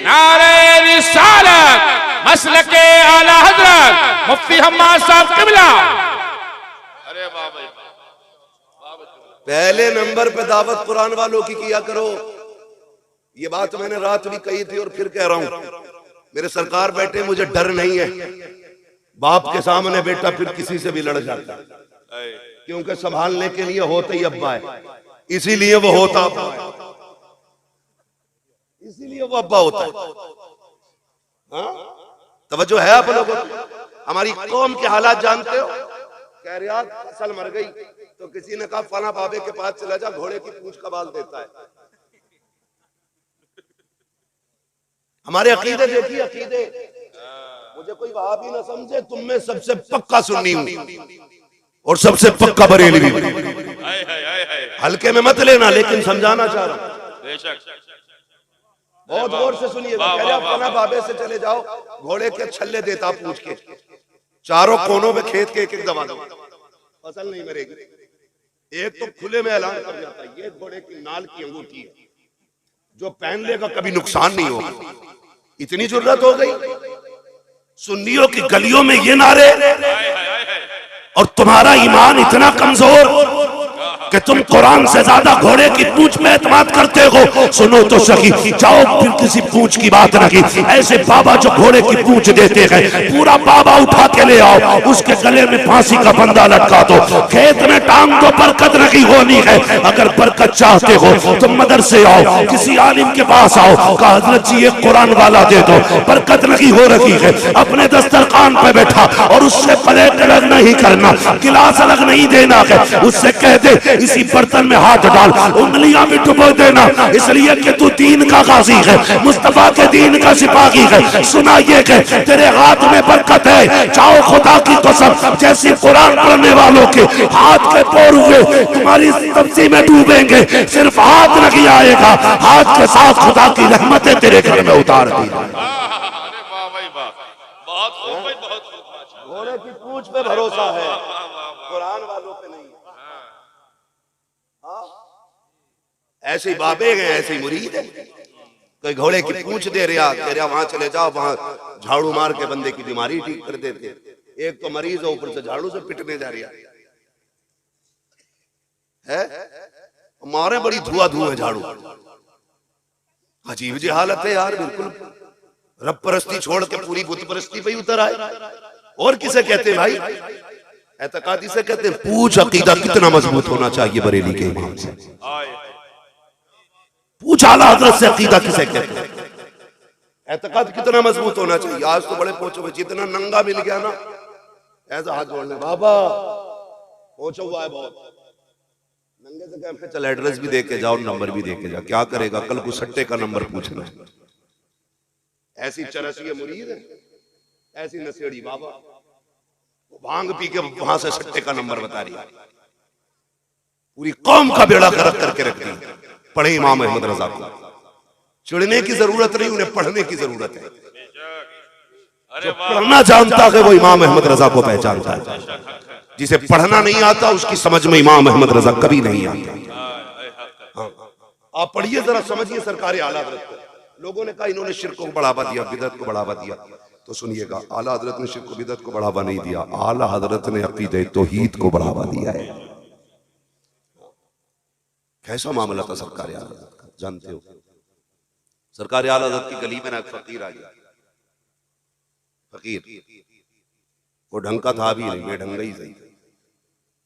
S2: नारे रिसालत, मसलके आला हजरत मुफ्ती हम्माद साहब किबला। अरे वाह भाई,
S1: पहले नंबर पे दावत कुरान वालों की किया करो। ये बात मैंने रात भी कही थी और फिर कह रहा हूं। मेरे सरकार बैठे, मुझे डर नहीं है। बाप के सामने बेटा फिर किसी से भी लड़ जाता है, क्योंकि संभालने के लिए होते ही अब्बा है, इसीलिए वो होता अब्बा है, इसीलिए वो अब्बा होता है। हाँ? तवज्जो है आप लोगों को? हमारी कौम के हालात जानते हो? कह रहे यार फसल मर गई तो किसी ने कहा फला बाबे के पास चला जा, घोड़े की पूंछ का बाल देता है। हमारे अकीदे देखिए, अकीदे। मुझे कोई वहाबी ना समझे, तुम में सबसे पक्का सुन्नी हूं और सबसे पक्का बरेलवी। हल्के में मत लेना, लेकिन समझाना चाह रहा हूं। बहुत गौर से सुनिएगा। कह रहे फला बाबे से चले जाओ, घोड़े के छल्ले देता पूछ के, चारों कोनों में खेत के एक दबा दो, फसल नहीं मरेगी। एक तो खुले में ऐलान कर जाता है ये घोड़े की नाल की अंगूठी है, जो पहन लेगा कभी नुकसान नहीं होगा। इतनी जरूरत हो गई सुन्नियों की गलियों में ये नारे, और तुम्हारा ईमान इतना कमजोर कि तुम कुरान से ज्यादा घोड़े की पूंछ में एतमाद करते हो। सुनो तो सही, जाओ फिर किसी पूंछ की बात नहीं। ऐसे बाबा जो घोड़े की पूंछ देते हैं, पूरा बाबा उठा के ले आओ, उसके गले में फांसी का फंदा लटका दो, खेत में टांग दो, बरकत नहीं होनी है। अगर बरकत चाहते हो तो मदरसे आओ, किसी आलिम के पास आओ, कहा हजरत जी एक कुरान वाला दे दो, बरकत नहीं हो रही है। अपने दस्तरखान पे बैठा और उससे प्लेट अलग नहीं करना, गिलास अलग नहीं देना है, उससे कह दे इसी बर्तन में हाथ डाल, उंगलियां भी डुबो देना, इसलिए कि तू दीन का गाजी है, मुस्तफा के दीन का सिपाही है। सुना ये कि तेरे हाथ में बरकत है। चाहो खुदा की कसम, जैसे कुरान पढ़ने वालों के हाथ के पोर हुए तुम्हारी सब्जी में डूबेंगे, सिर्फ हाथ नहीं आएगा, हाथ के साथ खुदा की रहमतें तेरे घर में उतार दी।
S2: अरे वाह भाई वाह, बहुत खूब भाई, बहुत खूब।
S1: घोड़े की पूंछ पे भरोसा है, कुरान वालों पे नहीं। ऐसे ही बाबे गए, ऐसे ही मुरीद है। कोई घोड़े की पूंछ दे रहा, कह रहा वहां चले जाओ, वहां झाड़ू मार के बंदे की बीमारी ठीक कर देते। एक तो मरीज है, ऊपर से झाड़ू से पिटने जा रहा है। मारे बड़ी धुआं धुआं झाड़ू। अजीब जी हालत है यार, बिल्कुल रब परस्ती छोड़ के पूरी बुत परस्ती पे उतर आए। और किसे कहते हैं भाई? एतकादी से कहते हैं। पूछ अकीदा कितना मजबूत होना चाहिए बरेली के इमाम से। पूछ आला हजरत से अकीदा किसे कहते हैं? एतकाद कितना मजबूत होना चाहिए। आज तो बड़े पहुंचो हुए, जितना नंगा मिल गया ना ऐसा हाथ जोड़ने, बाबा पहुंचा हुआ है बहुत नंगे से कह, चल एड्रेस भी दे के जाओ, नंबर भी दे के जाओ। क्या करेगा, कल को सट्टे का नंबर पूछना है। ऐसी चरसी मुरीद है, ऐसी नशेड़ी बाबा, भांग पी के वहां से सट्टे का नंबर बता रही है। पूरी कौम का बेड़ा गर्क करके रख दी। पढ़े इमाम अहमद रजा को। चिढ़ने की जरूरत नहीं, उन्हें पढ़ने की जरूरत है। जो पढ़ना जानता है वो इमाम अहमद रजा को पहचानता है। जिसे पढ़ना नहीं आता उसकी समझ में इमाम अहमद रजा कभी नहीं आता। आप पढ़िए जरा, समझिए सरकार आला हजरत को। लोगों ने कहा इन्होंने शिर्क को बढ़ावा दिया, बिदअत को बढ़ावा दिया। तो सुनिएगा, आला हजरत ने शिर्क को बिदअत को बढ़ावा नहीं दिया, आला हजरत ने अकीदे तौहीद को बढ़ावा दिया है। कैसा मामला था सरकार आला हजरत का, जानते हो? सरकार आला हजरत की गली में ना फकीर आ गया। फकीर वो ढंग का था भी नहीं, बेढंगा ही सही।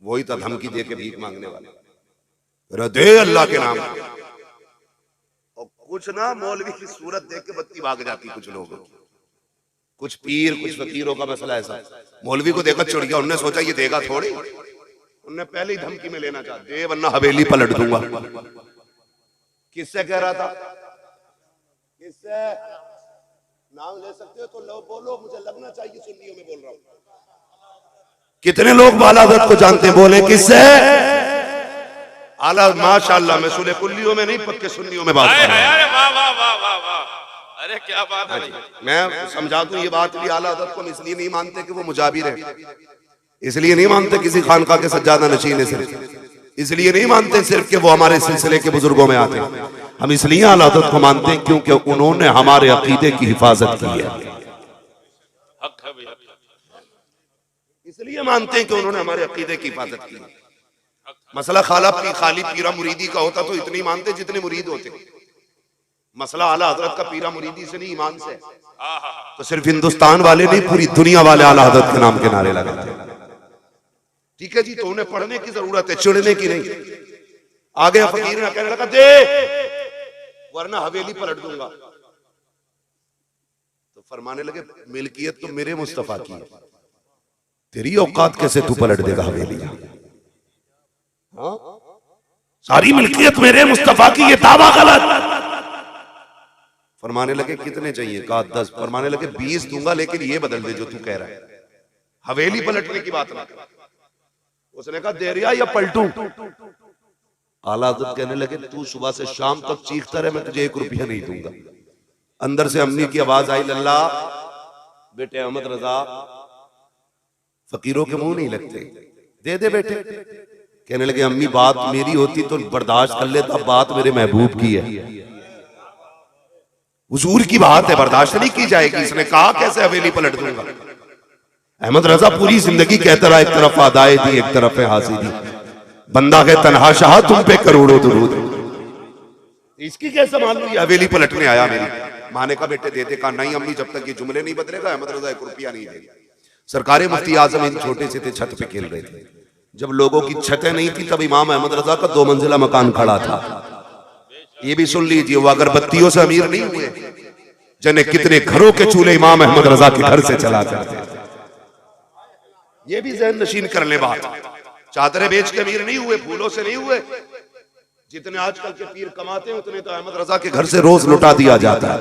S1: वही था धमकी दे के भीख मांगने वाले, दे अल्लाह के नाम। और कुछ ना मौलवी की सूरत देख के बत्ती भाग जाती कुछ लोगों की। कुछ पीर, कुछ फकीरों का मसला ऐसा, मौलवी को देखा चिढ़ गया। उन्होंने सोचा ये देगा थोड़ी, उन्होंने पहले ही धमकी में लेना चाहा, दे वरना हवेली पलट दूंगा। किससे कह रहा था? किससे? नाम ले सकते हो तो लो, बोलो, मुझे लगना चाहिए सुन्नियों में बोल रहा हूं। कितने लोग आला हजरत को जानते हैं? बोले किससे? आला माशाअल्लाह, मैं सुने कुल्लियों में नहीं, पक्के सुन्नियों में बात कर रहा हूं।
S2: वाह वाह वाह वाह वाह, अरे क्या बात है।
S1: मैं समझा दूं ये बात भी, आला हजरत को हम इसलिए नहीं मानते कि वो मुजाबिर है, इसलिए नहीं मानते किसी खानका के सज्जादा नशीन है, सिर्फ इसलिए नहीं मानते सिर्फ कि वो हमारे सिलसिले के बुजुर्गों में आते हैं। हम इसलिए आला हजरत को मानते हैं क्योंकि उन्होंने हमारे अकीदे की हिफाजत की है। इसलिए मानते हैं कि उन्होंने हमारे अकीदे की हिफाजत की है। मसला खाली पीरा मुरीदी का होता तो इतनी मानते जितने मुरीद होते। मसला आला हजरत का पीरा मुरीदी से नहीं, ईमान से। तो सिर्फ हिंदुस्तान वाले नहीं, पूरी दुनिया वाले आला हजरत के नाम के नारे लगाते हैं। ठीक है जी, तो उन्हें पढ़ने की जरूरत है, चिढ़ने की नहीं। आगे फकीर ने कहने लगा दे वरना हवेली पलट दूंगा। तो फरमाने लगे मिल्कियत तो मेरे मुस्तफा की है, तेरी औकात कैसे तू पलट देगा हवेली? हाँ? सारी मिल्कियत मेरे मुस्तफा की, ये दावा गलत। फरमाने लगे कितने चाहिए? कहा 10। फरमाने लगे 20 दूंगा, लेकिन ये बदल दे जो तू कह रहा है, हवेली पलटने की बात ना। उसने कहा दे रिया या पलटूं? आला हज़रत कहने लगे तू सुबह से शाम तक चीखता रहे, मैं तुझे 1 रुपया नहीं दूंगा। अंदर से अम्मी की आवाज आई, लल्ला बेटे अहमद रजा फकीरों के मुंह नहीं लगते, दे दे बेटे। कहने लगे अम्मी बात मेरी होती तो बर्दाश्त कर लेता, बात मेरे महबूब की है, हुजूर की बात है, बर्दाश्त नहीं की जाएगी। इसने कहा कैसे हवेली पलट दूंगा? अहमद रजा पूरी जिंदगी कहता रहा, एक तरफ अदाए दी, एक तरफ है हासी दी, बंदा है तन्हा शाह तुम पे करोड़ों दुरूद। इसकी कैसे मान लो ये हवेली पलटने आया मेरी? माने का बेटे देते, कहा नहीं अम्मी जब तक ये जुमले नहीं बदलेगा अहमद रजा 1 रुपया नहीं देगा। सरकारी मुफ्ती आजम इन छोटे से थे, छत पे खेल रहे थे। जब लोगों की छतें नहीं थी तब इमाम अहमद रजा का 2 मंजिला मकान खड़ा था। ये भी सुन लीजिए, वो अगरबत्तियों से अमीर नहीं हुए, जने कितने घरों के चूल्हे इमाम अहमद रजा के घर से चला करते थे। ये भी ज़हन नशीन कर ले बात। चादरें बेच के अमीर नहीं हुए, फूलों से नहीं हुए। जितने आजकल के पीर कमाते हैं उतने तो अहमद रजा के घर से रोज लुटा दिया जाता है।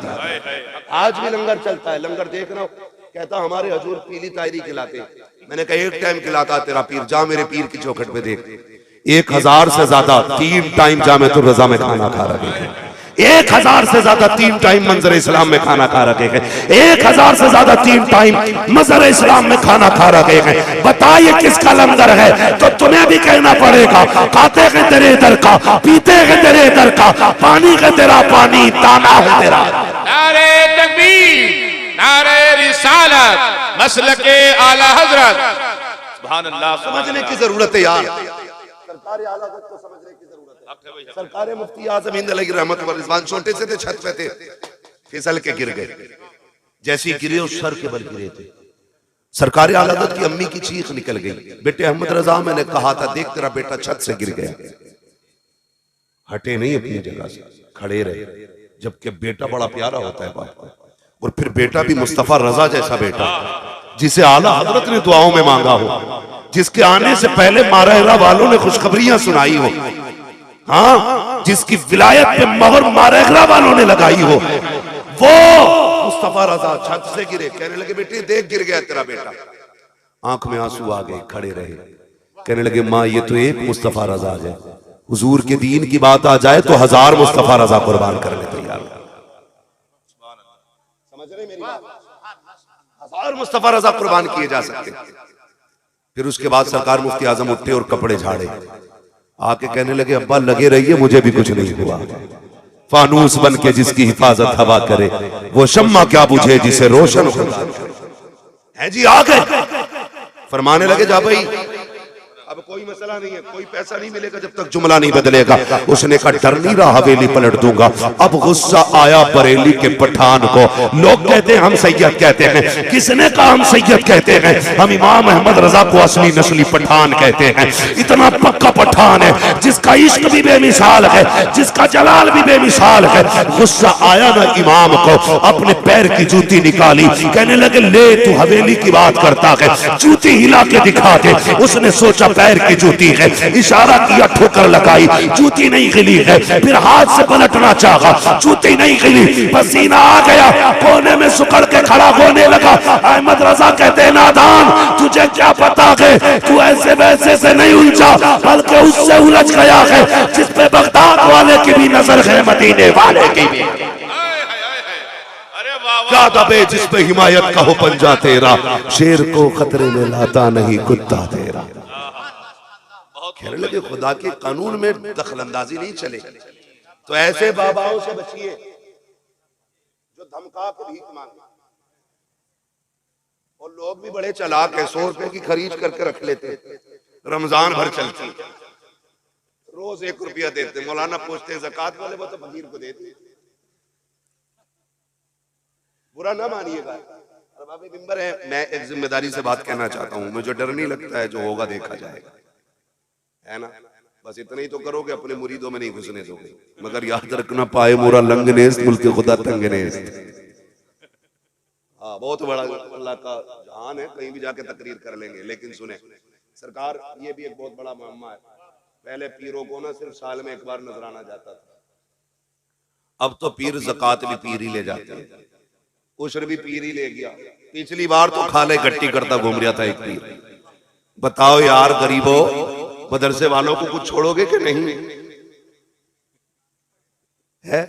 S1: आज भी लंगर चलता है, लंगर देख रहा हूं, कहता हमारे हजूर पीली तायरी खिलाते। मैंने कहा एक टाइम खिलाता तेरा पीर, जा मेरे पीर की चौखट पे देख, 1000 से ज्यादा 3 टाइम जामेतुर रजा में खाना खा रहे हैं। 1000 से ज्यादा 3 टाइम मंजर इस्लाम में खाना खा रखे हैं। 1000 से ज्यादा 3 टाइम मंजर इस्लाम में खाना खा रखे हैं। बताइए किसका लंगर है? तो तुम्हें भी कहना पड़ेगा, खाते हैं तेरे इधर का, पीते हैं तेरे इधर का, पानी का तेरा पानी, दाना है तेरा।
S2: नारे तकबीर, नारे रिसालत, मसलके आला हजरत। सुभान अल्लाह।
S1: समझने की जरूरत है यार, सरकार आला हजरत को समझने की जरूरत है। सरकार मुफ्ती आजम हिंद अलैहि रहमत व रिजवान छोटे से थे, छत पे थे, फिसल के गिर गए। जैसी गिरे उस सर के बल गिरे थे। सरकार आला हजरत की अम्मी की चीख निकल गई, बेटे अहमद रजा मैंने कहा था देख तेरा बेटा छत से गिर गया। हटे नहीं अपनी जगह से, खड़े रहे। जबकि बेटा बड़ा प्यारा होता है बाप को, और फिर बेटा भी मुस्तफा रजा जैसा बेटा, जिसे आला हजरत ने दुआओं में मांगा हो, जिसके आने से पहले मारहरा वालों ने खुशखबरियां सुनाई हो, हाँ, जिसकी विलायत पे मोहर मारहरा वालों ने लगाई हो, वो मुस्तफा रजा छत से गिरे। कहने लगे बेटे देख गिर गया तेरा बेटा। आंख में आंसू आ गए, खड़े रहे। कहने लगे माँ ये तो एक मुस्तफा रजा है, हुजूर के दीन की बात आ जाए तो 1000 मुस्तफा रजा कुर्बान करने तैयार। समझ रहे मेरी बात? 1000 मुस्तफा रजा कुर्बान किए जा सकते। फिर उसके बाद सरकार मुफ्ती आजम उठे और कपड़े झाड़े, आके कहने लगे अब्बा लगे रहिए, मुझे भी कुछ नहीं हुआ। फानूस बन के जिसकी हिफाजत हवा करे, वो शम्मा क्या बुझे जिसे रोशन है। जी आ गए, फरमाने लगे जा भाई अब कोई मसला नहीं है, कोई पैसा नहीं मिलेगा जब तक जुमला नहीं बदलेगा। उसने कहा डर नहीं रहा, हवेली पलट दूंगा। अब गुस्सा आया बरेली के पठान को। लोग कहते हैं हम सैयद कहते हैं, किसने कहा हम सैयद कहते हैं? हम इमाम अहमद रजा को असली नस्ली पठान कहते हैं। इतना पक्का पठान है जिसका इश्क भी बेमिसाल है, जिसका जलाल भी बेमिसाल है। गुस्सा आया ना इमाम को, अपने पैर की जूती निकाली, कहने लगे ले तू हवेली की बात करता है, जूती हिला के दिखा दे। उसने सोचा पैर की जूती है, इशारा किया, ठोकर लगाई, जूती नहीं गिली है। फिर हाथ से पलटना चाहा, जूती नहीं गिली, पसीना आ गया, कोने में सुकड़ के खड़ा होने लगा। अहमद रजा कहते नादान, तुझे क्या पता है तू ऐसे वैसे से नहीं उलझा, बल्कि उससे उलझ गया है जिस पे बगदाद वाले की भी नजर है, मदीने वाले की भी। क्या दबे जिस पे हिमायत का हो पंजा तेरा, शेर को खतरे में लाता नहीं कुत्ता तेरा। कहने लगे खुदा के कानून में दखलंदाजी नहीं चले, तो ऐसे बाबाओं से बचिए जो धमका के भीख मांगे। और लोग भी बड़े चालाक हैं, 100 रुपए की खरीद करके रख लेते, रमजान भर चलती, रोज 1 रुपया देते। मौलाना पूछते ज़कात वाले, वो तो फकीर को देते। बुरा ना मानिएगा, बाबा मिंबर है, मैं एक जिम्मेदारी से बात कहना चाहता हूँ। मुझे डर नहीं लगता है, जो होगा देखा जाएगा, है ना। बस इतना ही तो करोगे, अपने मुरीदों में नहीं घुसने दोगे। मगर याद रखना पाए मोरा लंग नेस्त, मुल्क खुदा तंग नेस्त। हाँ बहुत बड़ा अल्लाह का जहान है, कहीं भी जाके तकरीर कर लेंगे। लेकिन सुने सरकार, ये भी एक बहुत बड़ा मामला है। पहले पीरों को ना सिर्फ साल में 1 बार नजराना जाता था, अब तो पीर ज़कात भी पीर ही ले जाते हैं, उशर भी पीर ही ले गया। पिछली बार तो खाले गट्टी करता घूम रहा था एक पीर। बताओ यार गरीबों, मदरसे वालों को कुछ छोड़ोगे कि नहीं? है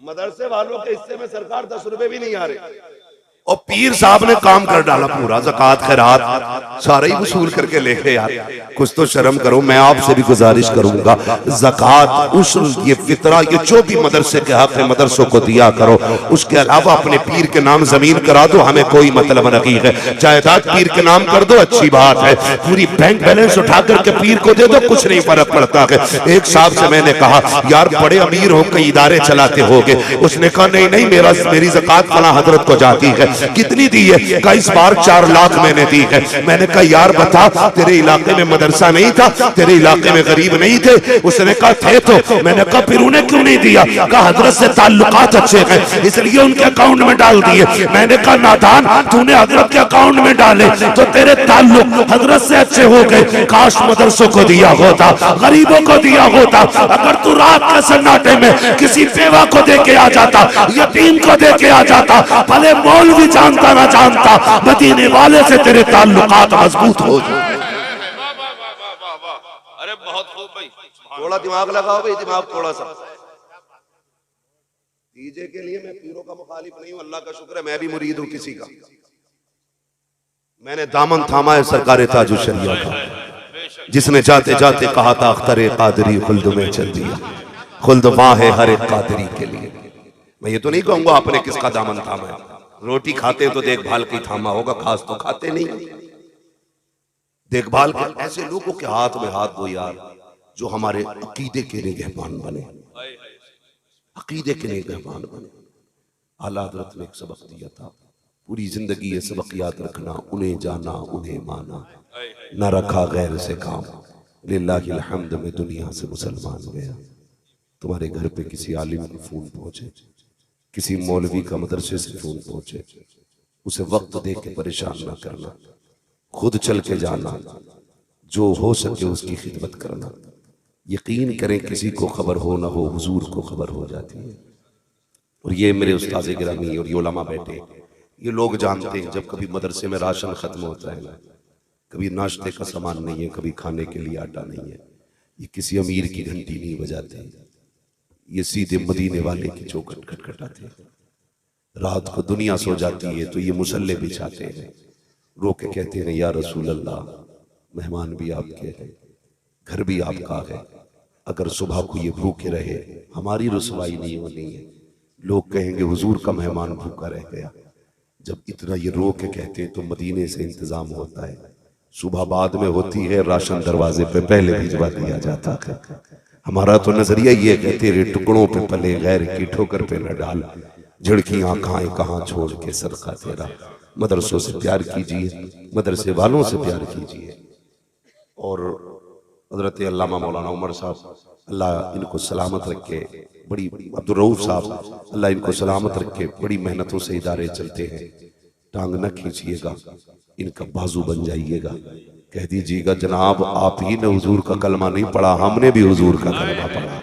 S1: मदरसे वालों के हिस्से में सरकार 10 रुपए भी नहीं आ रहे, और पीर साहब ने काम कर डाला पूरा, ज़कात खैरात सारे ही वसूल करके ले गए। यार कुछ तो शर्म करो। मैं आपसे भी गुजारिश करूंगा, ज़कात, उशर, ये फितरा, ये जो भी मदरसे के हक है मदरसों को दिया करो। उसके अलावा अपने पीर के नाम जमीन करा दो, हमें कोई मतलब नहीं है। जायदाद पीर के नाम कर दो, अच्छी बात है। पूरी बैंक बैलेंस उठा करके पीर को दे दो, कुछ नहीं फर्क पड़ता है। एक साहब से मैंने कहा यार बड़े अमीर हो, कई इदारे चलाते होगे। उसने कहा नहीं नहीं, मेरी ज़कात फला हजरत को जाती है। कितनी दी है? कहा इस बार 4 लाख मैंने दी है। मैंने कहा यार बता, तेरे इलाके में मदरसा नहीं था, तेरे इलाके में गरीब नहीं थे? उसने कहा थे तो। मैंने कहा फिर उन्हें क्यों नहीं दिया? कहा हजरत से ताल्लुकात अच्छे हैं इसलिए उनके अकाउंट में डाल दिए। मैंने कहा नादान, तूने हजरत के अकाउंट में डाले तो तेरे ताल्लुक हजरत से अच्छे हो गए। काश मदरसों को दिया होता, गरीबों को दिया होता। अगर तू रात के सन्नाटे में किसी बेवा को दे के आ जाता, यतीम को दे के आ जाता, भले मौलवी जानता ना जानता, मदीने वाले से तेरे ताल्लुकात मजबूत हो जाए।
S2: अरे बहुत खूब भाई,
S1: थोड़ा दिमाग लगाओ भाई, दिमाग थोड़ा सा डीजे के लिए। मैं पीरों का मुखालिफ नहीं हूं, अल्लाह का शुक्र है मैं भी मुरीद हूं किसी का। मैंने दामन थामा है सरकार ताजुल शरिया का, जिसने जाते जाते कहा था अख्तर कादरी खुल्द में चल दिया, खुल्द वहां है हर एक कादरी के लिए। मैं ये तो नहीं कहूंगा आपने किसका दामन थामा है। रोटी खाते तो देखभाल की थामा होगा, खास तो खाते नहीं। देखभाल के ऐसे लोगों के हाथ में हाथ दो यार, जो हमारे अकीदे के निगहबान बने, अकीदे के निगहबान बने। आला हज़रत ने एक सबक दिया था, पूरी जिंदगी ये सबक याद रखना, उन्हें जाना उन्हें माना, न रखा गैर से काम, लिल्लाहिल हम्द में दुनिया से मुसलमान गया। तुम्हारे घर पे किसी आलिम का फोन पहुंचे, किसी मौलवी का मदरसे से फोन पहुंचे, उसे वक्त दे के परेशान ना करना, खुद चल के जाना, जो हो सके उसकी खिदमत करना। यकीन करें किसी को खबर हो ना हो, हुजूर को खबर हो जाती है। और ये मेरे उस्ताद गिरामी और ये उलमा बैठे, ये लोग जानते हैं जब कभी मदरसे में राशन खत्म होता है ना, कभी नाश्ते का सामान नहीं है, कभी खाने के लिए आटा नहीं है, ये किसी अमीर की घंटी नहीं बजाते, ये सीधे मदीने वाले की चौखट खटखटाते हैं। रात को दुनिया सो जाती है तो ये मुसल्ले बिछाते हैं, रो के कहते हैं या रसूल अल्लाह, मेहमान भी आपके हैं, घर भी आपका है, अगर सुबह को ये भूखे रहे हमारी रुसवाई नहीं होनी है। लोग कहेंगे हुजूर का मेहमान भूखा रह गया। जब इतना ये रो के कहते हैं तो मदीने से इंतजाम होता है, सुबह बाद में होती है, राशन दरवाजे पे पहले भिजवा दिया जाता है। हमारा तो नजरिया ये कहते हैं टुकड़ों पे पले गैर की ठोकर पे न डाल, झिड़कियां खाएं कहाँ छोड़ के सदका तेरा। मदरसों से प्यार कीजिए, मदरसे वालों से प्यार कीजिए। और हजरत अल्लामा मौलाना उमर साहब, अल्लाह इनको सलामत रखे, बड़ी अब्दुल रऊफ साहब, अल्लाह इनको सलामत रखे, बड़ी मेहनतों से इदारे चलते हैं। टांग न खींचिएगा, इनका बाजू बन जाइएगा। कह दीजिएगा जनाब आप ही ने हुजूर का कलमा नहीं पढ़ा, हमने भी हुजूर का कलमा पढ़ा।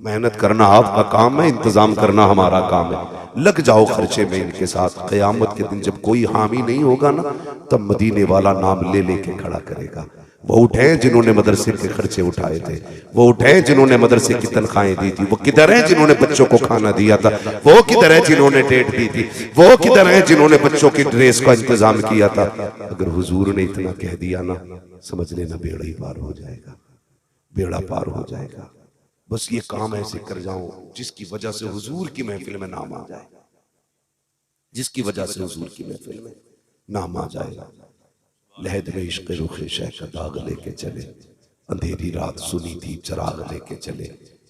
S1: मेहनत करना आपका काम है, इंतजाम करना हमारा काम है। लग जाओ खर्चे में इनके साथ। क़यामत के दिन जब कोई हामी नहीं होगा ना, तब मदीने वाला नाम ले लेके खड़ा करेगा। वो उठे जिन्होंने मदरसे के खर्चे उठाए थे, वो उठे जिन्होंने मदरसे की तनख्वाहें दी थी, वो किधर है जिन्होंने बच्चों को खाना दिया था, वो किधर है जिन्होंने डेट दी थी, वो किधर है जिन्होंने बच्चों की ड्रेस का इंतजाम किया था। अगर हुजूर ने इतना कह दिया ना, समझ लेना बेड़ा ही पार हो जाएगा, बेड़ा पार हो जाएगा। बस ये काम ऐसे कर जाओ जिसकी वजह से हुजूर की महफिल में नाम आ जाए, जिसकी वजह से हुजूर की महफिल में नाम आ जाएगा। लहद में इश्क़ रुख़े शह का दाग लेके चले, अंधेरी रात सुनी थी चराग लेके चले,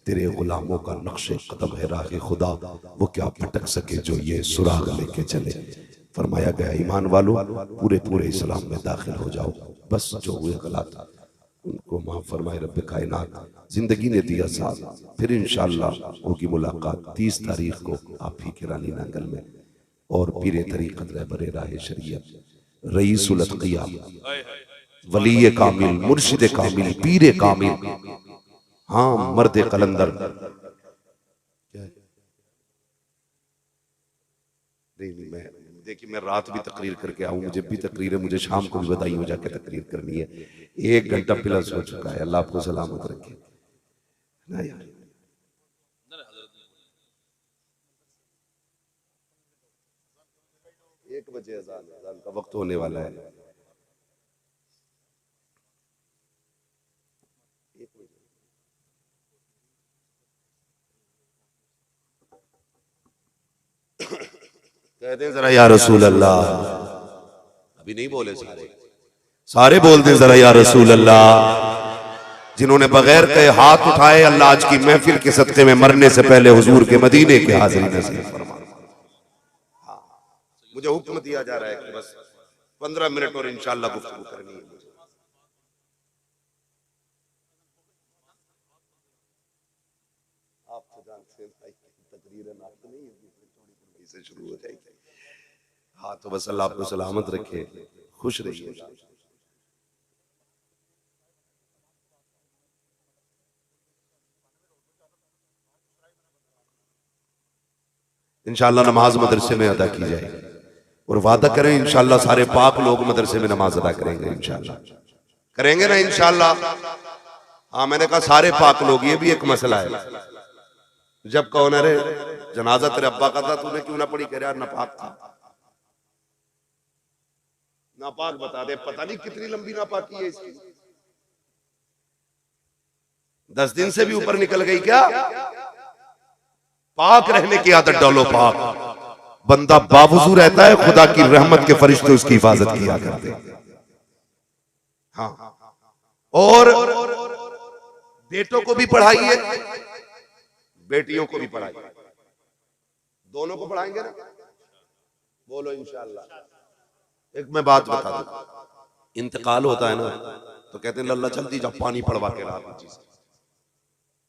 S1: तेरे गुलामों का नक्शे कदम है राह खुदा, वो क्या भटक सके जो ये सुराग लेके चले। फरमाया गया ईमान वालों पूरे पूरे इस्लाम में दाखिल हो जाओ, बस जो हुए गलत उनको माफ फरमाए रब्बे कायनात। जिंदगी ने दिया साथ, फिर इंशाअल्लाह होगी मुलाकात 30 तारीख को आप ही के रानी नांगल में। और पीरे तरीक़त रहबरे राह शरीयत रईसुल अत्क़िया वली कामिल मुर्शिद कामिल पीरे कामिल, हाँ मर्द कलंदर। नहीं मैं देखिए, मैं रात भी तकरीर करके आऊँ, मुझे भी तकरीर है, मुझे शाम को भी बधाई हो जाके तकरीर करनी है। 1 घंटा प्लस हो चुका है, अल्लाह आपको सलामत रखे ना यार। 1 बजे अज़ान का वक्त होने वाला है। कहते हैं जरा या रसूल अल्लाह, अभी नहीं बोले सारे बोलते हैं जरा या रसूल अल्लाह। जिन्होंने बगैर कहे हाथ उठाए, अल्लाह आज की महफिल के सदक़े में मरने से पहले हुजूर के मदीने के हाज़िरी नसीब फरमा। मुझे हुक्म दिया जा रहा है कि बस 15 मिनट और इंशाअल्लाह गुफ्तगू करनी है मुझे। आप तो जानते हैं भाई, तकरीर नात नहीं है, थोड़ी से शुरू हो जाएगी। हाँ तो बस अल्लाह आपको सलामत रखे, खुश रहिए। इंशाअल्लाह नमाज मदरसे में अदा की जाएगी और वादा करें इंशाअल्लाह सारे पाक लोग मदरसे में नमाज अदा करेंगे, इंशाअल्लाह करेंगे ना इंशाअल्लाह। हाँ मैंने कहा सारे पाक लोग, ये भी एक मसला है। जब कहो ना रे जनाजा तेरे अब्बा का था, तूने क्यों ना पढ़ी? कह रहा नापाक था। नापाक बता दे, पता नहीं कितनी लंबी नापाकी है इसकी, 10 दिन से भी ऊपर निकल गई क्या? पाक रहने की आदत डालो। पाक बंदा बावजू रहता है, खुदा की रहमत के फरिश्ते उसकी हिफाजत किया करते हैं। हाँ और बेटों को भी पढ़ाइए, बेटियों को भी पढ़ाइए, दोनों को पढ़ाएंगे ना? बोलो इंशाअल्लाह। एक मैं बात बता दूं, इंतकाल होता है ना तो कहते हैं लल्ला जल्दी जा पानी पड़वा के ला हाफिज जी।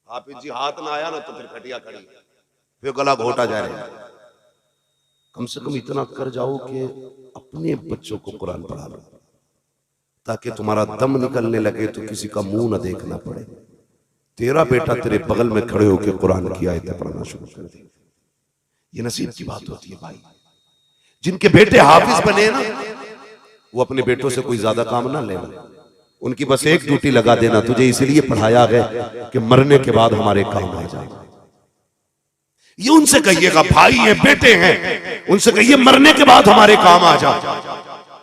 S1: हाफिज जी हाथ ना आया ना तो फिर खटिया खड़ी, फिर गला घोटा जाएगा। कम से कम इतना कर जाओ कि अपने बच्चों को कुरान पढ़ा लो, ताकि तुम्हारा दम निकलने लगे तो किसी का मुंह ना देखना पड़े। तेरा बेटा तेरे बगल में खड़े होकर कुरान की आयतें पढ़ना शुरू कर दे। ये नसीब की बात होती है भाई। जिनके बेटे हाफिज बने ना, वो अपने बेटों से कोई ज्यादा काम ना लेना, उनकी बस एक ड्यूटी लगा देना, तुझे इसलिए पढ़ाया गया कि मरने के बाद हमारे काम आ जाए। ये उनसे कहिएगा, भाई हैं बेटे हैं, उनसे कहिए मरने के बाद हमारे काम आ जाए।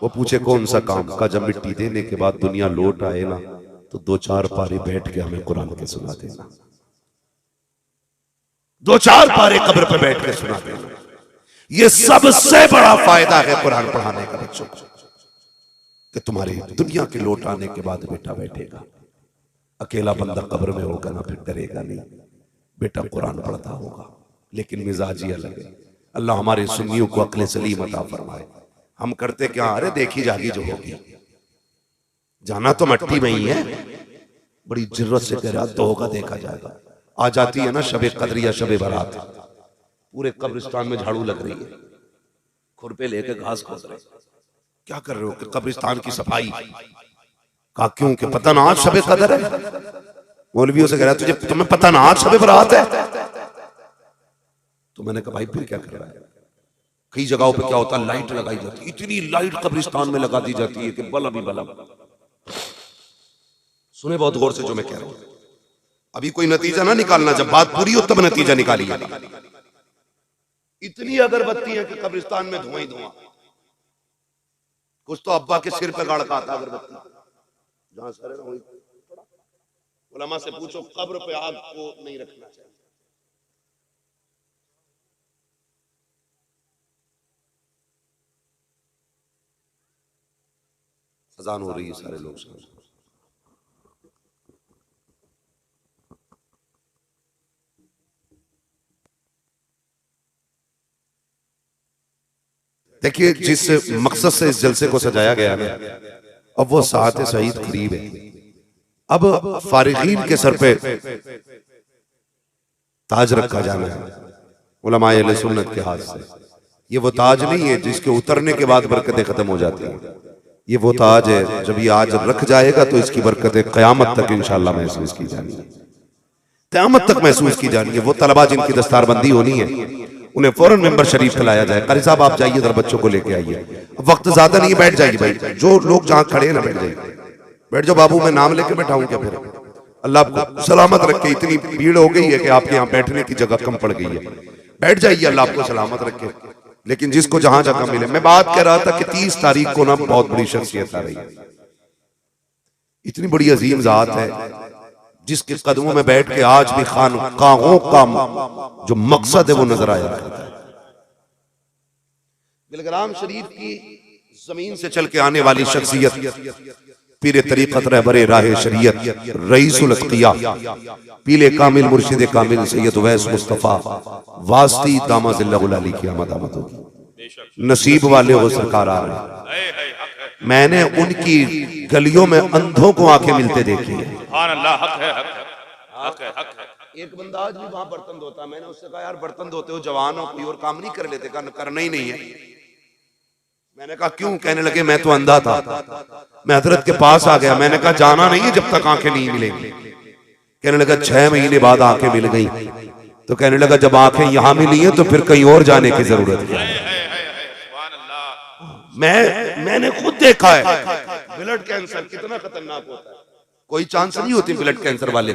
S1: वो पूछे कौन सा काम? का जब मिट्टी देने के बाद दुनिया लौट आए ना तो 2-4 पारे बैठ के हमें कुरान के सुना देना, 2-4 पारे कब्र पे बैठ के सुना देना। ये सबसे बड़ा फायदा है कुरान पढ़ाने का बच्चों को, कि तुम्हारी दुनिया के लौट आने के बाद बेटा बैठेगा, अकेला बंदा कब्र में होगा ना, फिर डरेगा नहीं, बेटा कुरान पढ़ता होगा। लेकिन मिजाज ही अलग है। अल्लाह हमारे सुन्नियों को अक्ल सलीम अता फरमाए। हम करते क्या, अरे देखी जागी जो होगी, जाना तो मट्टी में ही है, बड़ी जरूरत से कह रहा तो होगा, देखा जाएगा। आ जाती है ना शबे कद्र या शबे बारात, पूरे कब्रिस्तान में झाड़ू लग रही है, खुरपे लेके घास खोद रहे, क्या कर रहे हो? कि कब्रिस्तान की सफाई। कहा क्यों? कि पता ना आज शबे कद्र है। मौलवियों से कह रहा तुझे, तुम्हें पता ना आज शबे बारात है? तो मैंने कहा भाई फिर क्या कर रहा है? कई जगहों पे क्या होता है, लाइट लगाई जाती है, इतनी लाइट कब्रिस्तान में लगा दी जाती है कि बल्ब ही बल्ब। सुने बहुत गौर से जो मैं कह रहा हूं, अभी कोई नतीजा ना निकालना, जब बात पूरी हो तब नतीजा निकालिएगा। इतनी अगरबत्ती है कि कब्रिस्तान में धुआं ही धुआं। कुछ तो अब्बा के सिर पे गाड़ का आता अगरबत्ती, जहां सर है उलमा से पूछो, कब्र पे आग को नहीं रखना चाहिए। अजान हो रही है, सारे लोग समझ। देखिए जिस मकसद से इस जलसे को सजाया गया ना, अब वो साथ सईद करीब है। अब फारिगीन के सर पे ताज रखा जाना है उलमाए अहले सुन्नत के हाथ से। ये वो ताज नहीं है जिसके उतरने के बाद बरकतें खत्म हो जाती हैं। ये वो ताज है, जब ये आज रख जाएगा तो इसकी बरकतें क़यामत तक इंशाअल्लाह महसूस की जानी है, क़यामत तक महसूस की जानी है। वो तलबा जिनकी दस्तारबंदी होनी है, उन्हें फौरन मेंबर शरीफ खिलाया जाए। कारी साहब आप जाइए, इधर बच्चों को लेके आइए। वक्त ज्यादा नहीं, बैठ जाइए भाई, जो लोग जहां खड़े हैं ना बैठ जाइए, बैठ जाओ। बाबू मैं नाम लेके बैठाऊं क्या? फिर अल्लाह आपको सलामत रखे। इतनी भीड़ हो गई है कि आपके यहाँ बैठने की जगह कम पड़ गई है, बैठ जाइए, अल्लाह आपको सलामत रखे। लेकिन जिसको जहां जगह मिले। मैं बात कर रहा था कि 30 तारीख को ना बहुत बड़ी शख्सियत आ रही है, इतनी बड़ी अजीम जात है जिसके कदमों में बैठ के आज भी खानकाहों का जो मकसद है वो नजर आया करता है। बिलग्राम शरीफ की जमीन से चल के आने वाली शख्सियत, पीरे तरीक़त रहबरे राह शरीयत रईसुल अत्किया पीले कामिल मुर्शिद कामिल सैयद वैस मुस्तफ़ा वास्ती दामा ज़िल्लहुल अली की आमद होगी। नसीब वाले हो सरकार आ रहे हैं। मैंने उनकी गलियों में अंधों को आंखें मिलते देखी है। एक बंदा आज भी वहां बर्तन धोता, मैंने उससे कहा यार बर्तन धोते हो, जवान हो, कोई और काम नहीं कर लेते? करना ही नहीं है। मैंने कहा क्यों? कहने लगे मैं तो अंधा था, मैं हजरत के पास आ गया। मैंने कहा जाना नहीं है जब तक आंखें नहीं मिलेंगी। कहने लगा 6 महीने बाद आंखें मिल गई। तो कहने लगा जब आंखें यहां मिली हैं तो फिर कहीं और जाने की जरूरत है। मैंने खुद देखा है ब्लड कैंसर कितना खतरनाक होता है। कोई चांस नहीं होती ब्लड कैंसर वाले,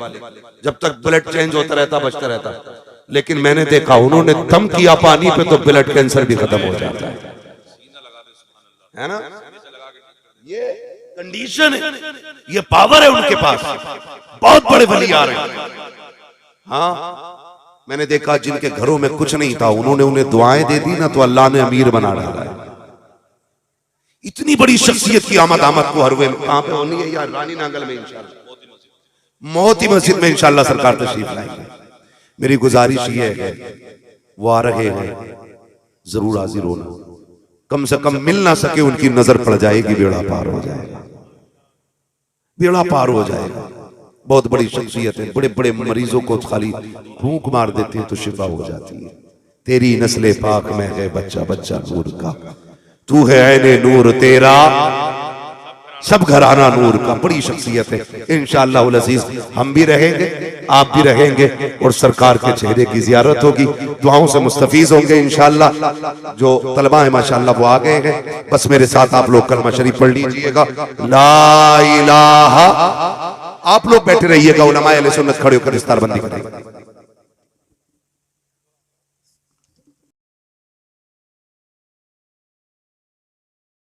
S1: जब तक ब्लड चेंज होता रहता बचता रहता। लेकिन मैंने देखा उन्होंने दम किया पानी पे तो ब्लड कैंसर भी खत्म हो जाता है ना। ये कंडीशन है, ये पावर है उनके पास। बहुत बड़े वली आ रहे हैं। हाँ, मैंने देखा जिनके घरों में कुछ नहीं था, उन्होंने उन्हें दुआएं दे दी ना तो अल्लाह ने अमीर बना डाला है। इतनी बड़ी शख्सियत की आमद को हर वे कहां पे होनी है यार? रानी नांगल में इंशाल्लाह, मोती मस्जिद में इंशाल्लाह सरकार तशरीफ लाएंगे। मेरी गुजारिश ये है वो आ रहे हैं, जरूर हाजिर होना। कम से कम मिल ना सके उनकी नजर पड़ जाएगी, बेड़ा पार हो जाएगा, बेड़ा पार हो जाएगा। बहुत बड़ी शख्सियत है, बड़े बड़े मरीजों को खाली फूंक मार देते हैं तो शिफा हो जाती है। तेरी नस्ले पाक में है बच्चा बच्चा नूर का, तू है ऐने नूर तेरा सब घराना नूर का। बड़ी शख्सियत है। इंशाअल्लाह उल अजीज हम भी रहेंगे, आप भी रहेंगे और सरकार के चेहरे की जियारत होगी, दुआओं से मुस्तफीज होंगे इंशाअल्लाह। जो तलबा है माशाअल्लाह वो आ गए हैं। बस मेरे साथ आप लोग कलमा शरीफ पढ़ लीजिएगा, ला इलाहा। आप लोग बैठे रहिएगा, उलमाए अहले सुन्नत खड़े होकर इस्तार बंदी करेंगे।